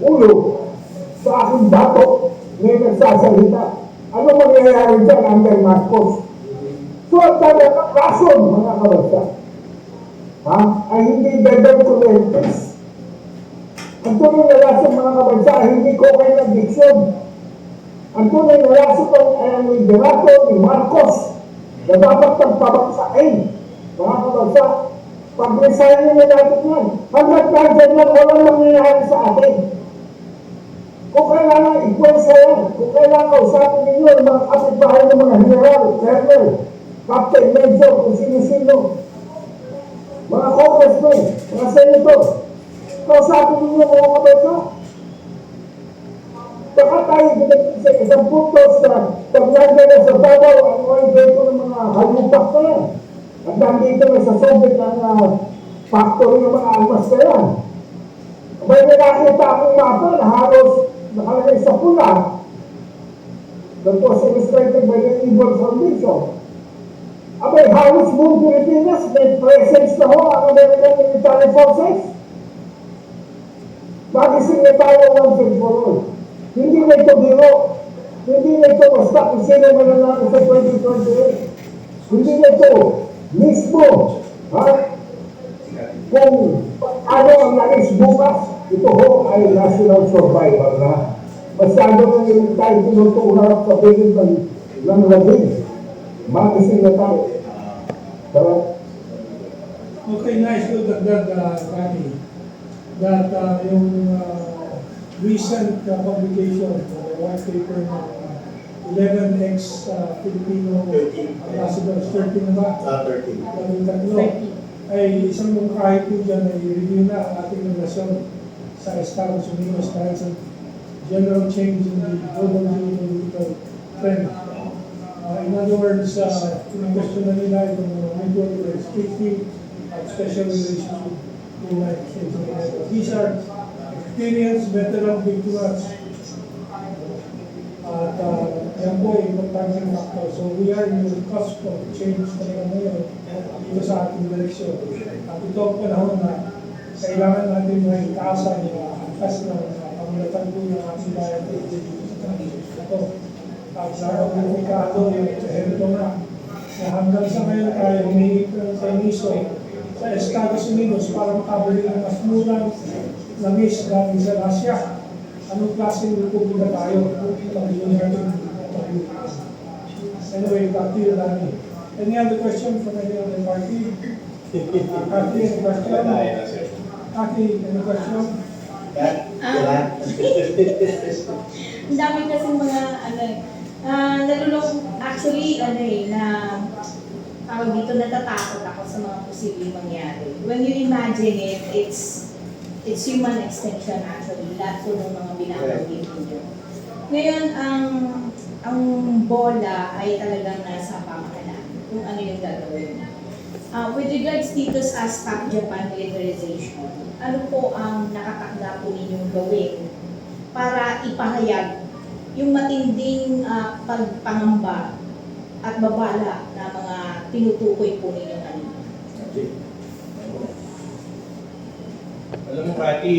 ulo, sa aking batok, may nagsasalita. Ano mangyayari dyan under Marcos? So ang talagang rason mga kabansa, ay hindi divertimentis. Ang tunay na lason mga kabansa ay hindi ko kayo addiction. Ang tunay na lason ay ang liderato ni Marcos na dapat pagpabagsakin. Mga kabansa, pag-resignin na natin yan. Hanggang nandiyan yan, walang mangyayari sa atin. Kung kailangan i-pwersa yan, kung kailangan kausapin ninyo ang mga kapitbahay ng mga general, colonel, captain, major, kung sino-sino, mga congressmen, mga senator, kausapin ninyo mga kabansa. Baka tayo sa isang puntos na paglagay na sa Davao ang oil dito ng mga halupak na yan. At nandito na sa Soviet ang factory ng mga almas na yan. May nakakita akong mapa na halos nakalagay sa pula that was illustrated by the Evil Foundation. Abay, halos buong Pilipinas may presence na ho ang American Military Forces. Magising na tayo once and for all. Hindi na ito biro. Hindi na ito basta kung sino mananalo sa 2028. Hindi na ito mismo. Kung ano ang nais bukas, ito ho ay national survival na. Masyado na yung tayo tinutuharap sa piling ng labing. Magising na tayo. Tara. Okay, nice to dagdag, Kani, that yung recent publication of the white paper ng 11 ex-Filipino ambassadors, 13 na ba? 13. Labing tatlo. Ay isang kahit po dyan ay review na ang ating relasyon sa Estados Unidos dahil sa general change in the global geopolitical trend. In other words, question na nila itong mutual restrictive at special relations with the United States of America. These are experienced veteran diplomats at yan po ay importanteng factor. So we are in the cusp of change talaga ngayon dito sa ating direksyon. At ito ang panahon na kailangan natin may taasan na angkas ng pamulatan po ng ating bayan dito sa kanila. Ito, at nakapagpapikado yung ito na hanggang sa ngayon tayo humingi ng permiso sa Estados Unidos para makabili ng mas murang langis galing sa Russia. Anong klaseng republika tayo? Anyway, back to you, Danny. Any other question from any other party? Kathy, any question? Kathy, any question? Ang dami kasi mga nalulong, actually, na tawag dito, natatakot ako sa mga posibleng mangyari. When you imagine it, it's human extinction actually, lahat po ng mga binabanggit ninyo. Ngayon, ang bola ay talagang nasa pamahalaan kung ano yung gagawin. With regards dito sa Stop Japan Militarization, ano po ang nakatakda po ninyong gawin para ipahayag yung matinding pagpangamba at babala na mga tinutukoy po ninyong ano? Alam mo, Kati,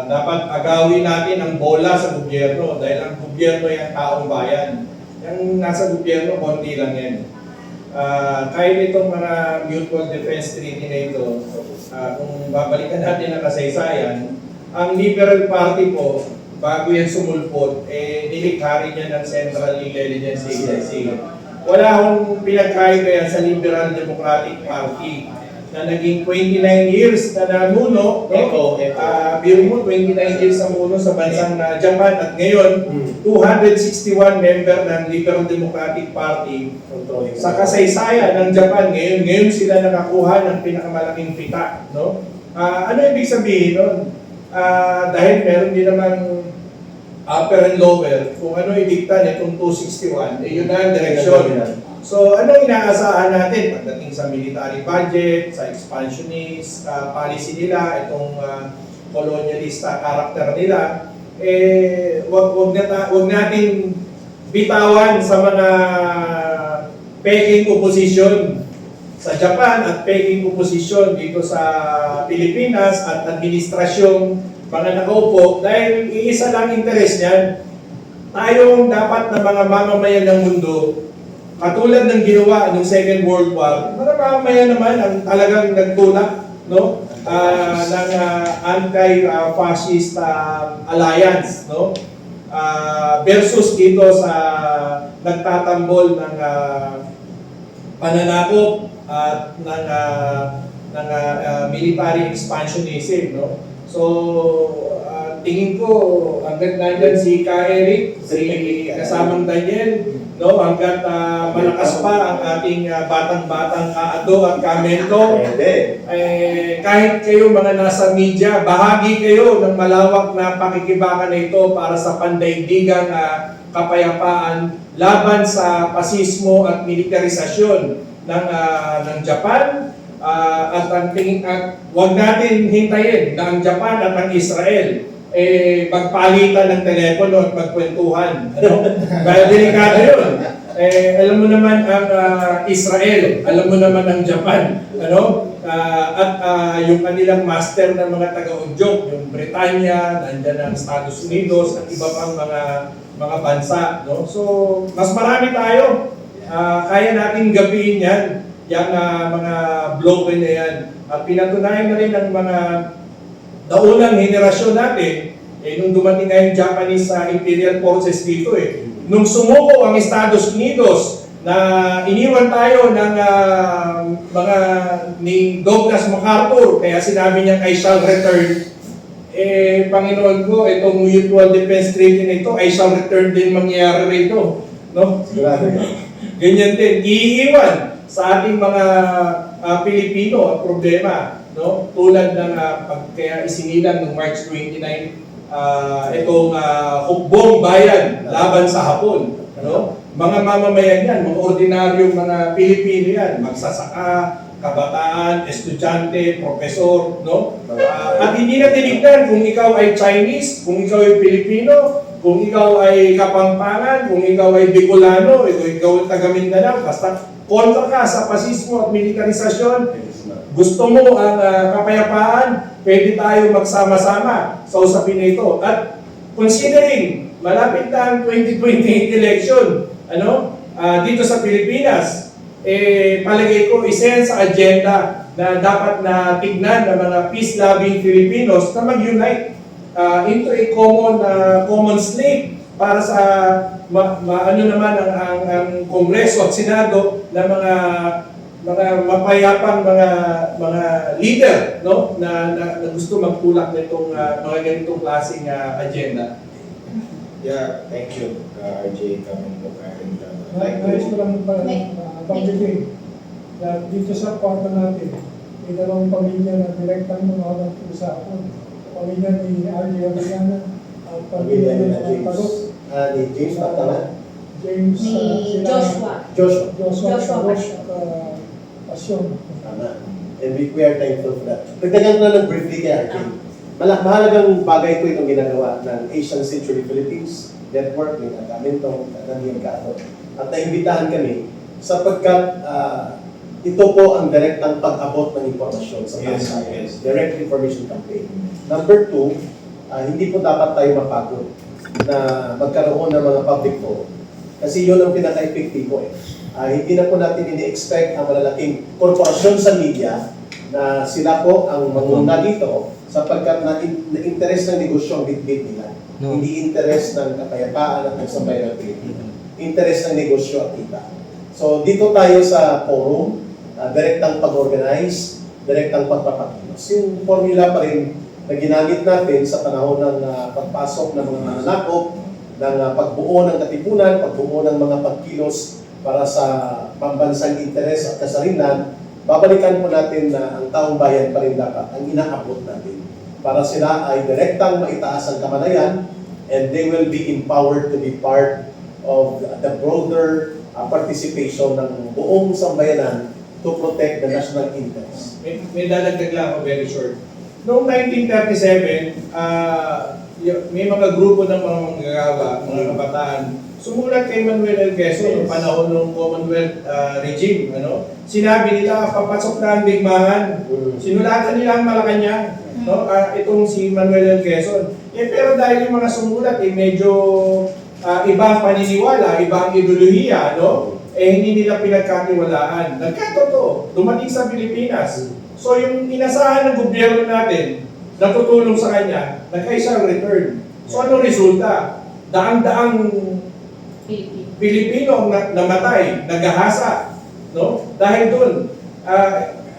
dapat agawin natin ang bola sa gobyerno dahil ang gobyerno ay ang taong bayan. Yung nasa gobyerno, konti lang yan. Kahit itong mga mutual defense treaty na ito, kung babalikan natin ang kasaysayan, ang Liberal Party po, bago yan sumulpot, nilikha niya ng Central Intelligence Agency. Wala akong pinagkaiba yan sa Liberal Democratic Party na naging 29 years na namuno, biro mo, 29 years na namuno sa bansang Japan at ngayon, 261 member ng Liberal Democratic Party sa kasaysayan ng Japan. Ngayon sila nakakuha ng pinakamalaking pita. No? Ano ibig sabihin nun? Dahil meron din naman upper and lower, kung ano idikta nitong 261, yun na ang direksyon. So, anong inaasahan natin pagdating sa military budget, sa expansionist policy nila, itong colonialista character nila, wag natin bitawan sa mga peking opposition sa Japan at peking opposition dito sa Pilipinas at administrasyong mga nakaupo dahil iisa lang interes niyan. Tayong dapat na mga mamamayan ng mundo, katulad ng ginawa ng Second World War, mga mamamayan naman ang talagang nagtulak, no? Ng anti-fascist alliance, no? Versus dito sa nagtatambol ng pananakop at ng military expansionism, no? So, tingin ko hanggang nandyan si Ka Eric, si kasamang Daniel, no, hanggat malakas pa ang ating batang-batang Ado at Kamento, kahit kayo mga nasa media, bahagi kayo ng malawak na pakikibakan na ito para sa pandaigdigang kapayapaan laban sa pasismo at militarisasyon ng Japan. At huwag natin hintayin na ang Japan at ang Israel magpalitan ng telepono at magkwentuhan. Ano? Dahil delikado yun. Alam mo naman ang Israel, alam mo naman ang Japan. Ano? At yung kanilang master ng mga taga-udyok, yung Britanya, nandiyan ang Estados Unidos at iba pang mga bansa. No? So, mas marami tayo. Kaya natin gabihin yan. Yung mga bloke na yan. At pinatunayan na rin ng mga naunang henerasyon natin nung dumating nga yung Japanese Imperial Forces dito nung sumuko ang Estados Unidos na iniwan tayo ng mga ni Douglas MacArthur, kaya sinabi niya, I shall return. Panginoon ko, itong Mutual Defense Treaty na ito, I shall return din mangyayari rito. No? Sigurado. Ganyan din, iiwan sa ating mga Pilipino ang problema. No? Tulad ng kaya isinilang noong March 29, itong hukbong bayan laban sa Hapon. No? Mga mamamayan yan, mga ordinaryong mga Pilipino yan, magsasaka, kabataan, estudyante, profesor, no? At hindi na tinignan kung ikaw ay Chinese, kung ikaw ay Pilipino, kung ikaw ay Kapampangan, kung ikaw ay Bicolano, kung ikaw ay taga Mindanao, basta kontra ka sa pasismo at militarisasyon, gusto mo ang kapayapaan, pwede tayo magsama-sama sa usapin na ito. At considering malapit na ang 2028 election, dito sa Pilipinas, palagay ko isa yan sa agenda na dapat na tignan ng mga peace-loving Filipinos na mag-unite into a common slate para sa naman ang Kongreso at Senado na mga mapayapang mga leader, no, na gusto magtulak nitong mga ganitong klaseng agenda. Yeah, thank you, RJ, coming to Karen. Nais ko lang panggitin na dito sa kwarto natin, may dalawang pamilya na direktang manonood ng usapon. Pamilya ni R.J. Avellana at pamilya ni Tarot. Ni James Patala. James, Ni Joshua. Joshua. Tarot at Pasyon. Tama. And we are thankful for that. Pagdagan ko na ng briefly kay RJ. Mahalagang bagay ko itong ginagawa ng Asian Century Philippines Network, ng Agamento, ng Mercado. At naimbitahan kami sapagkat ito po ang direktang pag-abot ng impormasyon sa bansa. Yes. Direct information campaign. Number 2, hindi po dapat tayo mapagod na magkaroon ng mga public forum. Kasi yun ang pinaka-epektibo hindi na po natin ini-expect ang malalaking korporasyon sa media na sila po ang manguna dito sapagkat na-interest ng negosyo ang bitbit nila. No. Hindi interest ng kapayapaan at nagsabayan ng Pilipino. Interest ng negosyo at kita. So dito tayo sa forum, direktang pag-organize, direktang pagpapakilos. Yung formula pa rin na ginamit natin sa panahon ng pagpasok ng mga mananakop, ng pagbuo ng katipunan, pagbuo ng mga pagkilos para sa pambansang interes at kasarinlan, babalikan po natin na ang taong bayan pa rin dapat ang inaabot natin para sila ay direktang maitaas ang kamalayan and they will be empowered to be part of the broader participation ng buong sambayanan to protect the national interest. May dadagdag lang ako very short. Noong 1937, may mga grupo ng mga manggagawa, mga kabataan, sumulat kay Manuel L. Quezon noong panahon ng Commonwealth regime. Sinabi nila, papasok na ang digmangan. Sinulatan nila ang Malacanang. Itong si Manuel L. Quezon. Pero dahil yung mga sumulat, medyo ibang paniniwala, ibang ideolohiya, hindi nila pinagkatiwalaan. Nagkatotoo, dumating sa Pilipinas. So yung inasahan ng gobyerno natin, natutulong sa kanya, nagkaisang return. So ano resulta? Daang-daang Pilipino ang namatay, nagahasa. Dahil doon,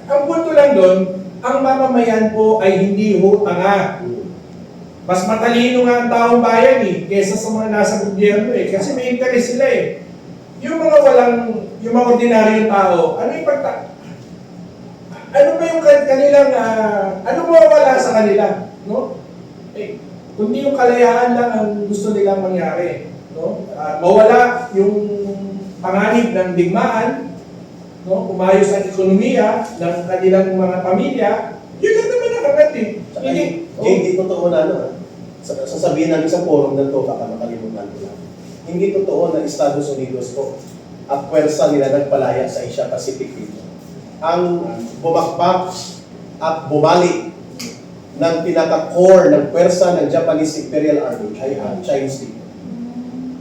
ang punto lang doon, ang mamamayan po ay hindi tanga. Mas matalino nga ang taong bayan kesa sa mga nasa gobyerno kasi may interest sila Yung mga ordinaryong tao, ano ba yung kanilang, ano mawawala sa kanila? Kundi yung kalayaan lang ang gusto nilang mangyari. Mawala yung panganib ng digmaan, umayos ang ekonomiya ng kanilang mga pamilya, yun lang naman ang agad Hindi totoo na sasabihin namin sa forum na ito, baka makalimutan ko lang. Hindi totoo na Estados Unidos po at pwersa nila nagpalaya sa Asia Pacific region. Ang bumakbak at bumalik ng pinaka-core ng pwersa ng Japanese Imperial Army ay ang Chinese people.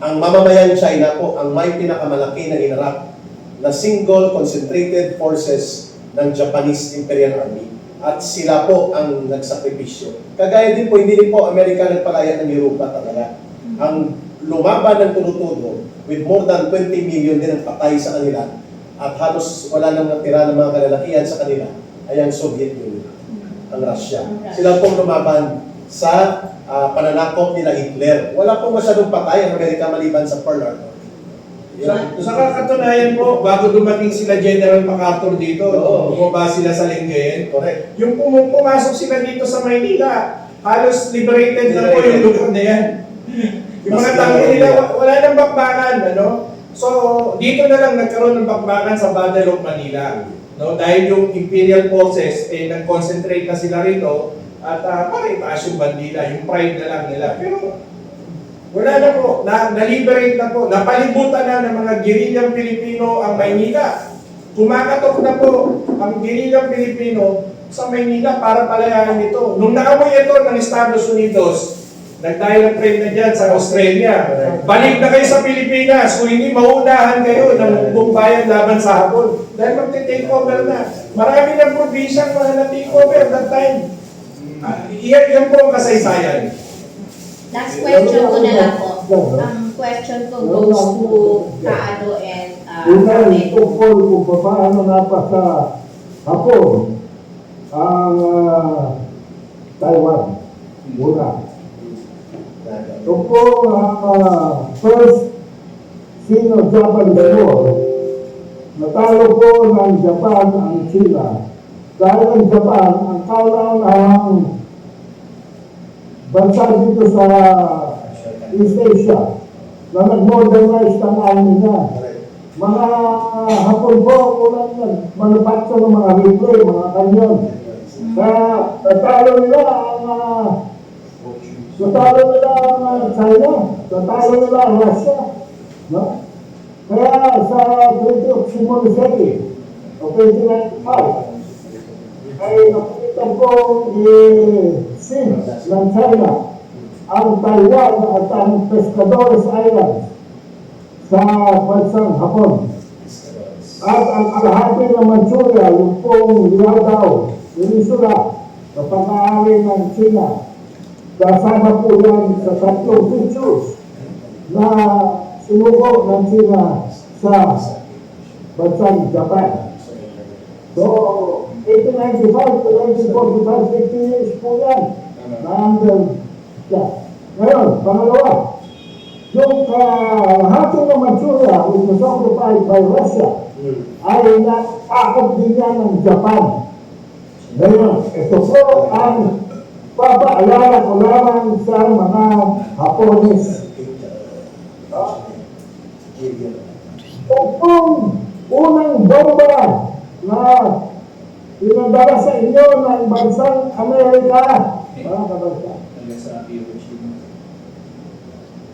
Ang mamamayan China po ang may pinakamalaki na inarap na single concentrated forces ng Japanese Imperial Army at sila po ang nagsakripisyo. Kagaya din po, hindi din po Amerika nagpalaya ng Europa talaga. Ang lumaban ng tulotodo with more than 20 million din ang patay sa kanila at halos wala nang natira ng mga kalalakihan sa kanila ay ang Soviet Union, ang Russia. Sila pong lumaban sa pananakop nila Hitler. Wala pong masyadong patay ang Amerika maliban sa Pearl Harbor. Sa kakatunayan po, bago dumating sila General MacArthur dito, bumaba sila sa Lingayen. Correct. Yung pumasok sila dito sa Maynila, halos liberated na po yung lugar na yan. Yung mga tao nila, wala nang bakbakan, ano? So, dito na lang nagkaroon ng bakbakan sa Battle of Manila. No? Dahil yung Imperial Forces, nag-concentrate na sila rito, at para itaas yung bandila, yung pride na lang nila. Pero, wala na po, na-liberate na po, napalibutan na ng mga gerilyang Pilipino ang Maynila. Kumakatok na po ang gerilyang Pilipino sa Maynila para palayain ito. Nung naamoy ito ng Estados Unidos, nag-direct train na dyan sa Australia. Balik na kayo sa Pilipinas kung hindi maunahan kayo ng buong bayan laban sa Hapon. Dahil magte-take over na. Marami ng probinsyang mga na-take over that time. Yan po ang kasaysayan. Last question ko na lang po. Ang question ko goes to Kaado and Una, Carmen. tungkol kung paano napasa Hapon ang Taiwan. Una. Tungkol ang first Sino-Japanese War, natalo po ng Japan ang China. Dahil ang Japan, ang kauna-unahang bansa dito sa East Asia na nag-modernize ng army niya. Mga Hapon po, unang nag-manufacture ng mga rifle, mga kanyon. Kaya natalo nila ang China, natalo nila ang Russia. No? Kaya sa Treaty of Shimonoseki, o 1995, ay nakikita po since ng China ang Taiwan at ang Pescadores Islands sa bansang Hapon. At ang kalahati ng Manchuria, yung pong Liao Peninsula, sa pag-aari ng China, kasama po yan sa tatlong features na sinuko ng China sa bansang Japan. So, 1895 to 1945, 50 years po yan. Ngayon, pangalawa, yung kalahati ng Manchuria, which was occupied by Russia, ay naakop din yan ng Japan. Ngayon, ito po ang papaalala ko lamang sa mga Hapones. Kung unang bomba na pinadala sa inyo ng bansang Amerika, mga kabansa,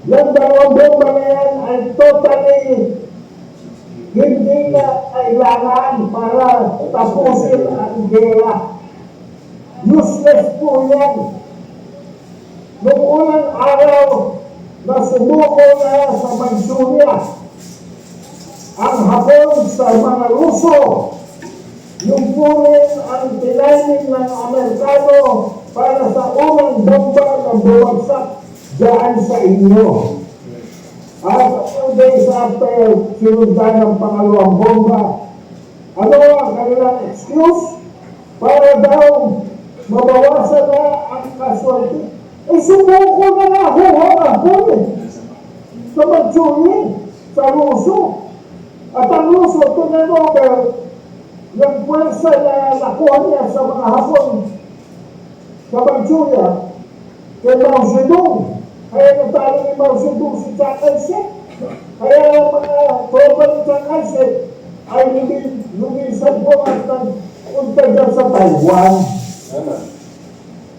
yung dalawang bomba na yan ay totally hindi na kailangan para tapusin ang gera. Useless po yan. Noong unang araw na sumuko na sa Manchuria, ang Hapon sa mga Ruso, yung po rin ang tinanin ng Amerikano para sa unang bomba na bumagsak dyan sa inyo. At a few days after sinundan ng pangalawang bomba, ano ang kanilang excuse? Para daw mabawasan na ang casualty. Sumuko na nga ho ang Hapon sa Manchuria, sa Ruso. At ang Ruso, tinanover yung pwersa na nakuha niya sa mga Hapon sa Manchuria kay Mao Zedong. Kaya natalo ni Mao Zedong si Chiang Kai-shek. Kaya mga tropa ni Chiang Kai-shek ay lumisan po at nagpunta dyan sa Taiwan.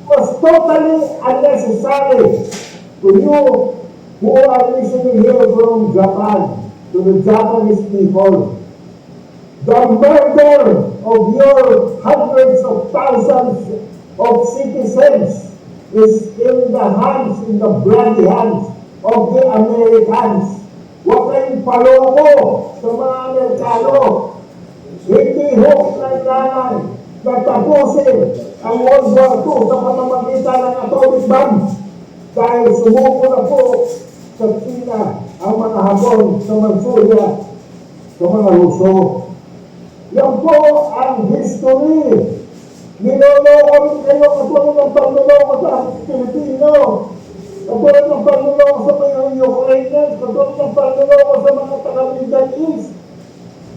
Was totally unnecessary to you who are listening here from Japan, to the Japanese people. The murder of your hundreds of thousands of citizens is in the hands, in the bloody hands of the Americans. Huwag kayong paloko sa mga Amerikano. Hindi ho kailangan na tapusin ang World War II sa pamamagitan ng atomic bomb dahil sumuko na po sa China ang mga Hapon sa Manchuria sa mga Ruso. Yan po ang history. Niloloko rin kayo katulad ng panloloko sa Pilipino, katulad ng panloloko sa mga Ukrainians, katulad ng panloloko sa mga taga-Middle East.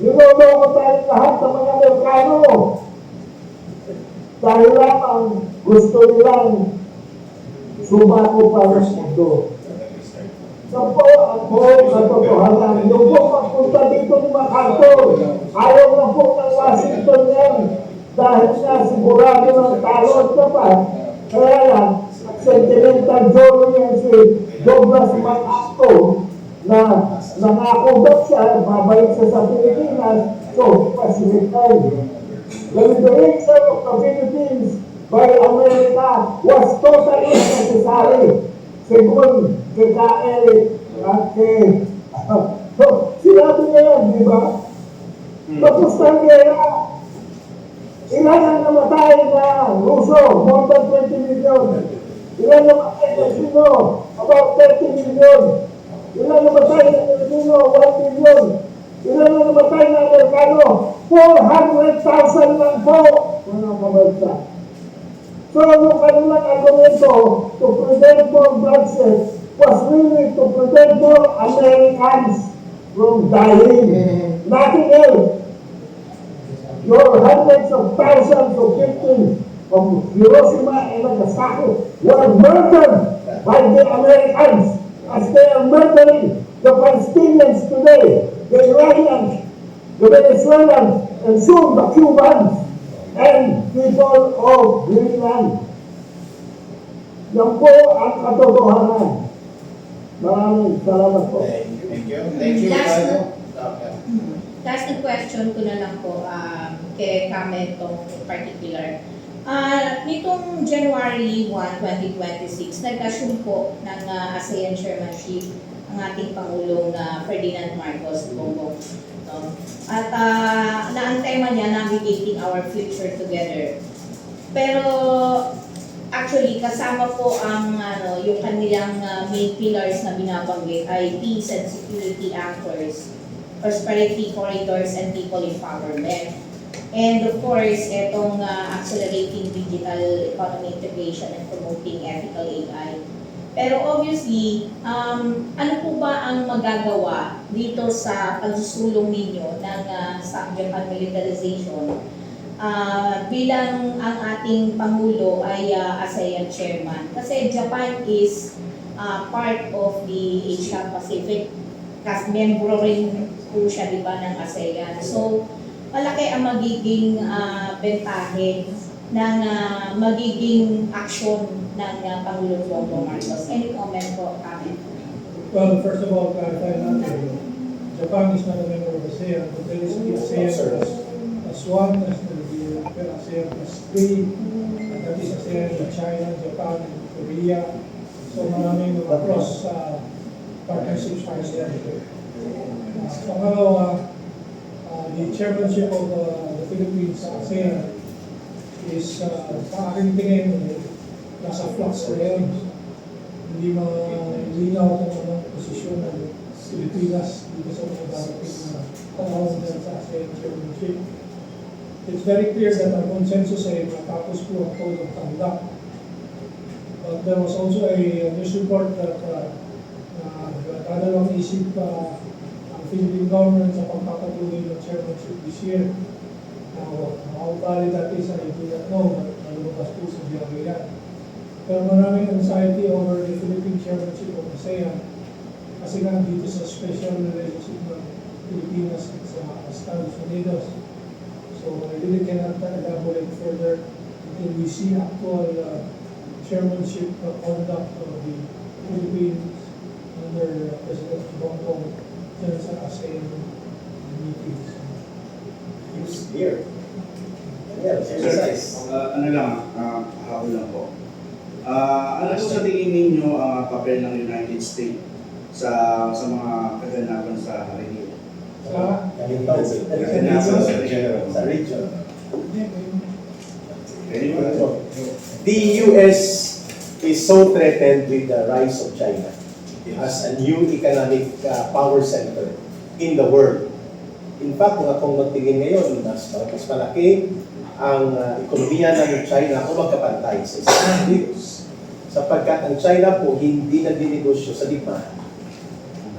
Niloloko tayo lahat sa mga Amerikano. Dahil lamang gusto nilang sumako para sa mundo. Yan po ang buong katotohanan. Yung po pagpunta dito ni MacArthur, ayaw na po ng Washington yan. Dahil nga sigurado ng talo at tapat. Kaya lang, sentimental journey yan si Douglas MacArthur na nangako daw siya, babalik siya sa Pilipinas, so pasilitay. The liberation of the Philippines by America was totally necessary. Según kay Eric at kay... So, sinabi niya yan, di ba? Tapos ng gera, ilan ang namatay na Ruso? More than 20 million. Ilan namatay na Sino? About 30 million. Ilan namatay na Filipino? 1 million. Ilan na namatay na Amerikano? 400,000 lang po, mga kabalsa. So, yung kanilang argumento to prevent more bloodshed was really to prevent more Americans from dying. Nothing else. Your hundreds of thousands of victims from Hiroshima and Nagasaki were murdered by the Americans as they are murdering the Palestinians today, the Iranians, the Venezuelans, and soon the Cubans and people of Greenland. Yan po ang katotohanan. Maraming salamat po. Thank you. Thank you, Last Ricardo. Last na question ko na lang po kay Kamento in particular. Nitong January 1, 2026, nag-assume po ng ASEAN chairmanship ang ating Pangulong Ferdinand Marcos Bongbong. No? At ang tema niya, navigating our future together. Pero actually, kasama po ang yung kanilang main pillars na binabanggit ay peace and security anchors, prosperity corridors, and people empowerment. And of course, itong accelerating digital economy integration and promoting ethical AI. Pero obviously, ano po ba ang magagawa dito sa pagsusulong ninyo ng sa Japan militarization bilang ang ating Pangulo ay ASEAN Chairman? Kasi Japan is part of the Asia Pacific, kasi membro rin po siya, di ba, ng ASEAN. So, malaki ang magiging bentahe ng magiging aksyon ng Pangulong Bongbong Marcos. Any comment po, Karen? Well, first of all, clarify natin, Japan is not a member of ASEAN, but there is the ASEAN as one, as the ASEAN as three, and that is ASEAN with China, Japan, Korea. So maraming mga cross partnerships pa siya. Pangalawa, the chairmanship of the Philippines sa ASEAN is sa aking tingin nasa flux na yun. Hindi malinaw kung anong posisyon ng Pilipinas dito sa mga darating na panahon dyan sa ASEAN chairmanship. It's very clear that our consensus ay matapos po ang code of conduct. But there was also a news report that dadalawang isip ang Philippine government sa pagpapatuloy ng chairmanship this year. Now, how valid that is, I do not know, but nalabas po sa diyago yan. Pero maraming anxiety over the Philippine chairmanship of ASEAN kasi nga dito sa special relationship ng Pilipinas at sa Estados Unidos. So I really cannot elaborate further until we see actual chairmanship conduct of the Philippines under President Bongbong dyan sa ASEAN meetings. Here. Yeah, exercise. Ano lang, hahol lang po. Ano po sa tingin ninyo ang papel ng United States sa mga kaganapan sa region? Sa region. Anyone? The US is so threatened with the rise of China as a new economic power center in the world. In fact, kung akong magtingin ngayon, mas malaki ang ekonomiya ng China o magkapantay sa Estados Unidos. Sapagkat ang China po hindi nagdinegosyo sa digmaan.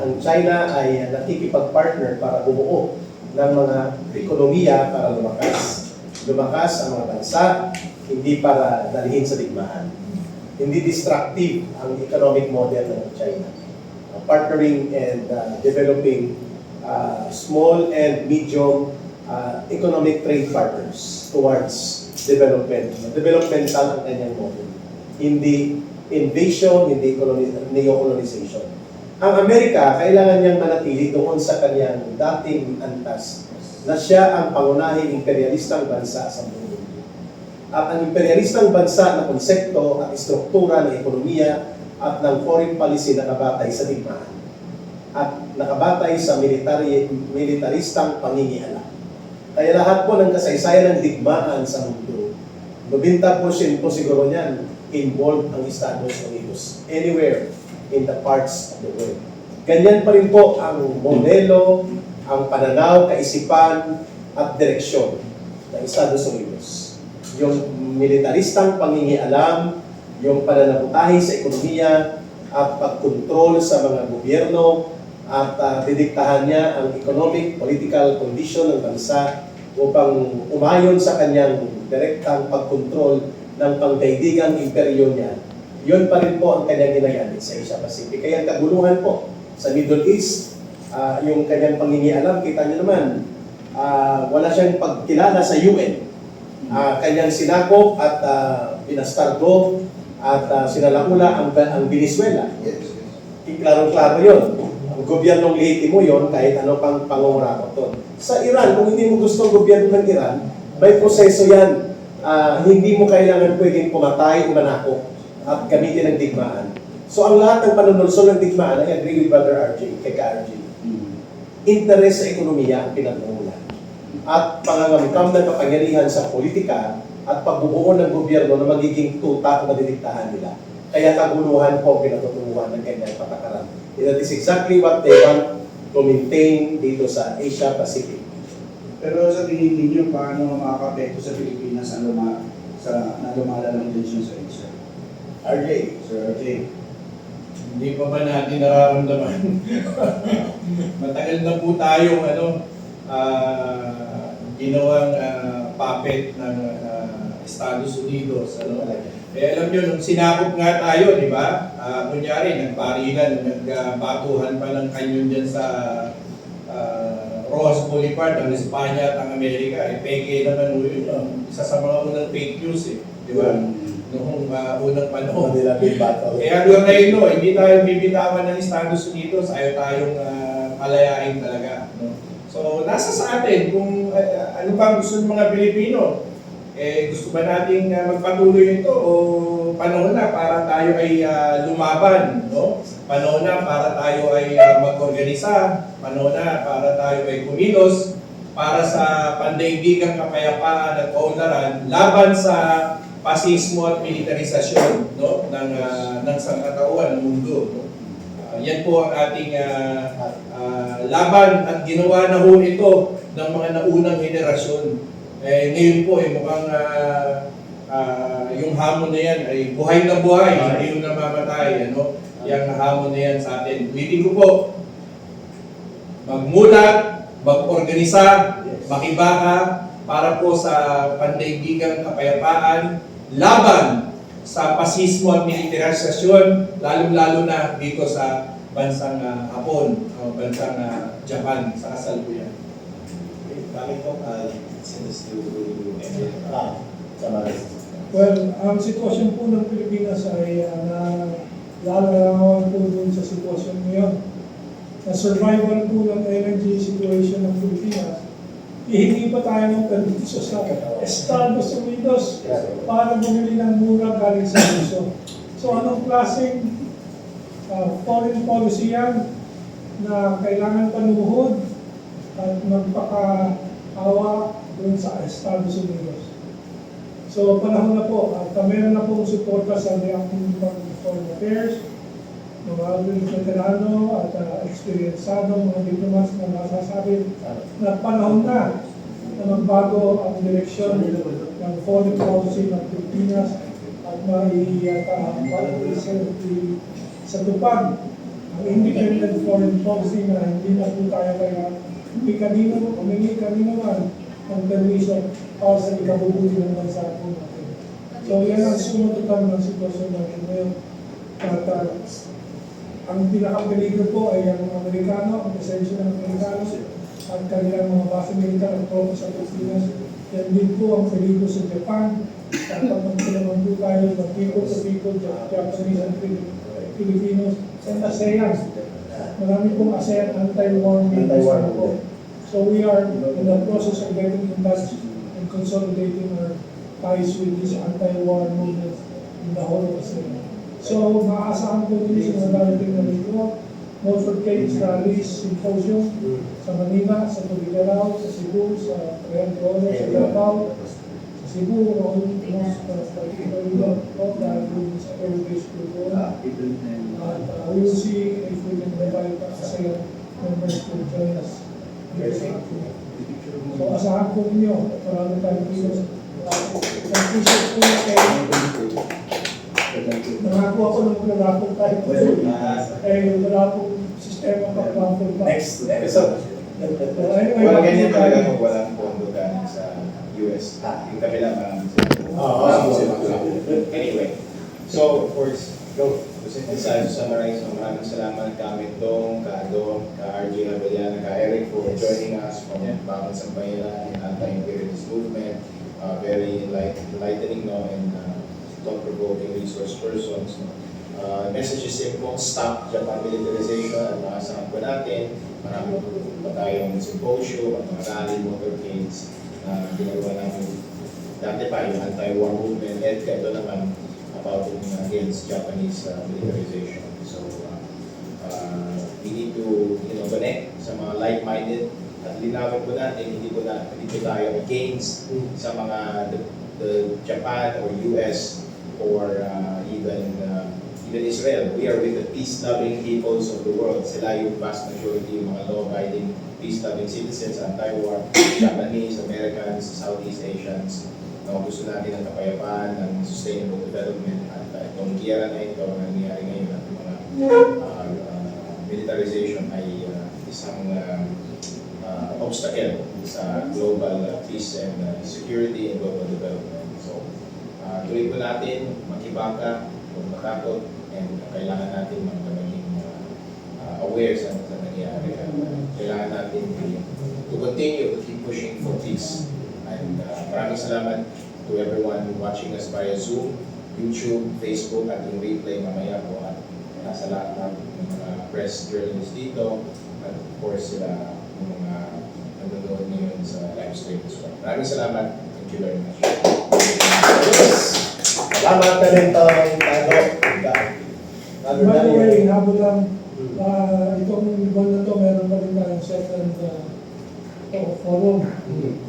Ang China ay nakikipag-partner para bumuo ng mga ekonomiya para lumakas. Lumakas ang mga bansa, hindi para dalhin sa digmaan. Hindi destructive ang economic model ng China. Partnering and developing small and medium economic trade partners towards development. Developmental ang kanyang model. Hindi invasion, hindi neo-colonization. Ang Amerika, kailangan niyang manatili doon sa kanyang dating antas na siya ang pangunahing imperialistang bansa sa mundo. At ang imperialistang bansa na konsepto at istruktura ng ekonomiya at ng foreign policy nakabatay sa digmaan at nakabatay sa militaristang pangingialam. Kaya lahat po ng kasaysayan ng digmaan sa mundo, 90% po siguro niyan, involved ang Estados Unidos. Anywhere in the parts of the world. Ganyan pa rin po ang modelo, ang pananaw, kaisipan, at direksyon ng Estados Unidos. Yung militaristang pangingialam, yung pananabutahe sa ekonomiya, at pagkontrol sa mga gobyerno, at didiktahan niya ang economic, political condition ng bansa upang umayon sa kanyang direktang pagkontrol ng pangdaigdigang imperyo niya. Yun pa rin po ang kanyang ginagamit sa Asia Pacific. Kaya ang kaguluhan po sa Middle East, yung kanyang pangingialam, kita niyo naman, wala siyang pagkilala sa UN. Kanyang sinakop at pinastargo at sinalaula ang Venezuela. Klarong-klaro yun. Ang gobyernong lehitimo yun, kahit ano pang pangungurakot doon. Sa Iran, kung hindi mo gusto ang gobyerno ng Iran, may proseso yan. Hindi mo kailangan pwedeng pumatay o manakop at gamitin ang digmaan. So ang lahat ng panunulsol ng digmaan, I agree with Brother RJ, kay RJ. Interes sa ekonomiya ang pinagmulan. At pangangamkam ng kapangyarihan sa politika at pagbubuo ng gobyerno na magiging tuta o madidiktahan nila. Kaya kaguluhan po pinatutunguhan ng kanyang patakaran. And that is exactly what they want to maintain dito sa Asia Pacific. Pero sa tingin ninyo, paano makaka-apekto sa Pilipinas ang lumalalang tensyon sa Asia? RJ. Sir RJ. Hindi pa ba natin nararamdaman? Matagal na po tayong ginawang puppet ng Estados Unidos. Alam nyo, nung sinakop nga tayo, di ba? Kunyari, nagparilan, nagbatuhan pa ng kanyon dyan sa Rojas Boulevard, ang Espanya at ang Amerika. Peke naman yun. Isa sa mga unang fake news di ba? Noong unang panahon. Kaya hanggang ngayon, hindi tayo bibitawan ng Estados Unidos, ayaw tayong palayain talaga. So, nasa sa atin kung ano bang gusto ng mga Pilipino. Gusto ba nating magpatuloy ito o panahon na para tayo ay lumaban, no? Panahon na para tayo ay mag-organisa, panahon na para tayo ay kumilos para sa pandaigdigang kapayapaan at kaunlaran laban sa pasismo at militarisasyon, no, ng sangkatauhan ng mundo. No? Yan po ang ating laban at ginawa na ho ito ng mga naunang henerasyon. Ngayon po mukhang yung hamon na yan ay buhay na buhay, hindi yung namamatay. Yung hamon na yan sa atin. Ulitin ko po, magmulat, mag-organisa, makibaka para po sa pandaigdigang kapayapaan, laban sa pasismo at militarisasyon, lalong-lalo na dito sa bansang Hapon, o bansang Japan, sa kasalukuyan. Bakit po, since to Well, ang sitwasyon po ng Pilipinas ay lalarawan po dun sa sitwasyon ngayon. Na survival po ng energy situation ng Pilipinas, hihingi pa tayo ng permiso sa Estados Unidos para bumili ng mura galing sa Ruso. So anong klaseng foreign policy yan na kailangan panuhod at magpaka-awa dun sa Estados Unidos? So panahon na po, at meron na po suporta sa Acting Department of Foreign Affairs, mga veterano at eksperyensado, mga diplomats na nasasabi na panahon na magbago ang direksyon ng foreign policy ng Pilipinas at sa tupad ang independent foreign policy na hindi na po tayo kaya humingi kanino man ang permiso para sa ikabubuti ng bansa po natin. So yan ang sumututan ng sitwasyon natin ngayon. At ang pinakapeligro po ay ang Amerikano, ang presensya ng Amerikano, at kanilang mga base militar at tropa sa Pilipinas. Yan din po ang peligro sa Japan. Dapat magtulungan po tayo ng people to people, Japanese and Filipinos, and ASEAN. Marami pong ASEAN anti-war meetings na po. So we are in the process of getting in touch and consolidating our ties with these anti-war movements in the whole of ASEAN. So maaasahan po din sa mga darating na linggo, Motor Cage Rallies Symposium sa Manila, sa Tugigaraw, sa Cebu, sa Real Oro, sa Davao, sa Cebu, most particularly po dahil din sa Aerobase Group. At we will see if we can provide ASEAN members to join us. So asahan po ninyo, marami tayong kilos. Appreciate po na kayo. Nangako ako ng maglapong tayo. Wala pong sistema pag-rapong pa. Next episode. Well, ganyan talaga kung walang pondo galing sa US. Yung kabila marami sila. Anyway, so of course, to summarize, maraming salamat ka Mentong, ka Adong, ka RJ Abellana, ka Eric for joining us from Bangon Sambayanan and Anti-Imperialist Movement. Very enlightening, no, and thought-provoking resource persons. Message is simple: stop Japan militarization at maasahan po natin. Marami po tayong symposium at mga rally, motorcades na ginagawa namin. Dati pa yung anti-war movement, at ito naman about against Japanese militarization. So we need to connect sa mga like-minded at linawin po natin, hindi po tayo against sa mga the Japan or US or even Israel. We are with the peace-loving peoples of the world. Sila yung vast majority, yung mga law-abiding, peace-loving citizens, anti-war, Japanese, Americans, Southeast Asians. Gusto natin ng kapayapaan, ng sustainable development, at itong giyera na ito na nangyari ngayon at mga militarization ay isang obstacle sa global peace and security and global development. So, tuloy po natin, makibaka, huwag matakot, and kailangan natin maging aware sa nangyayari. Kailangan natin to continue to keep pushing for peace. And maraming salamat to everyone watching us via Zoom, YouTube, Facebook, at yung replay mamaya po at nasa lahat ng mga press journalists dito, at of course sila yung mga nanonood ngayon sa live stream as well. Maraming salamat. Thank you very much. Salamat na rin itong tago. By the way, habang lang, itong buwan na ito, meron pa rin tayong second forum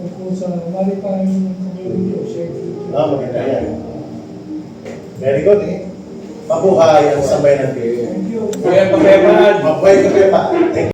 tungkol sa maritime community of safety. Maganda yan. Very good eh. Mabuhay ang sabay ng Pilipinas. Thank you. Kuya Papepan! Mabuhay ka pa. Thank you.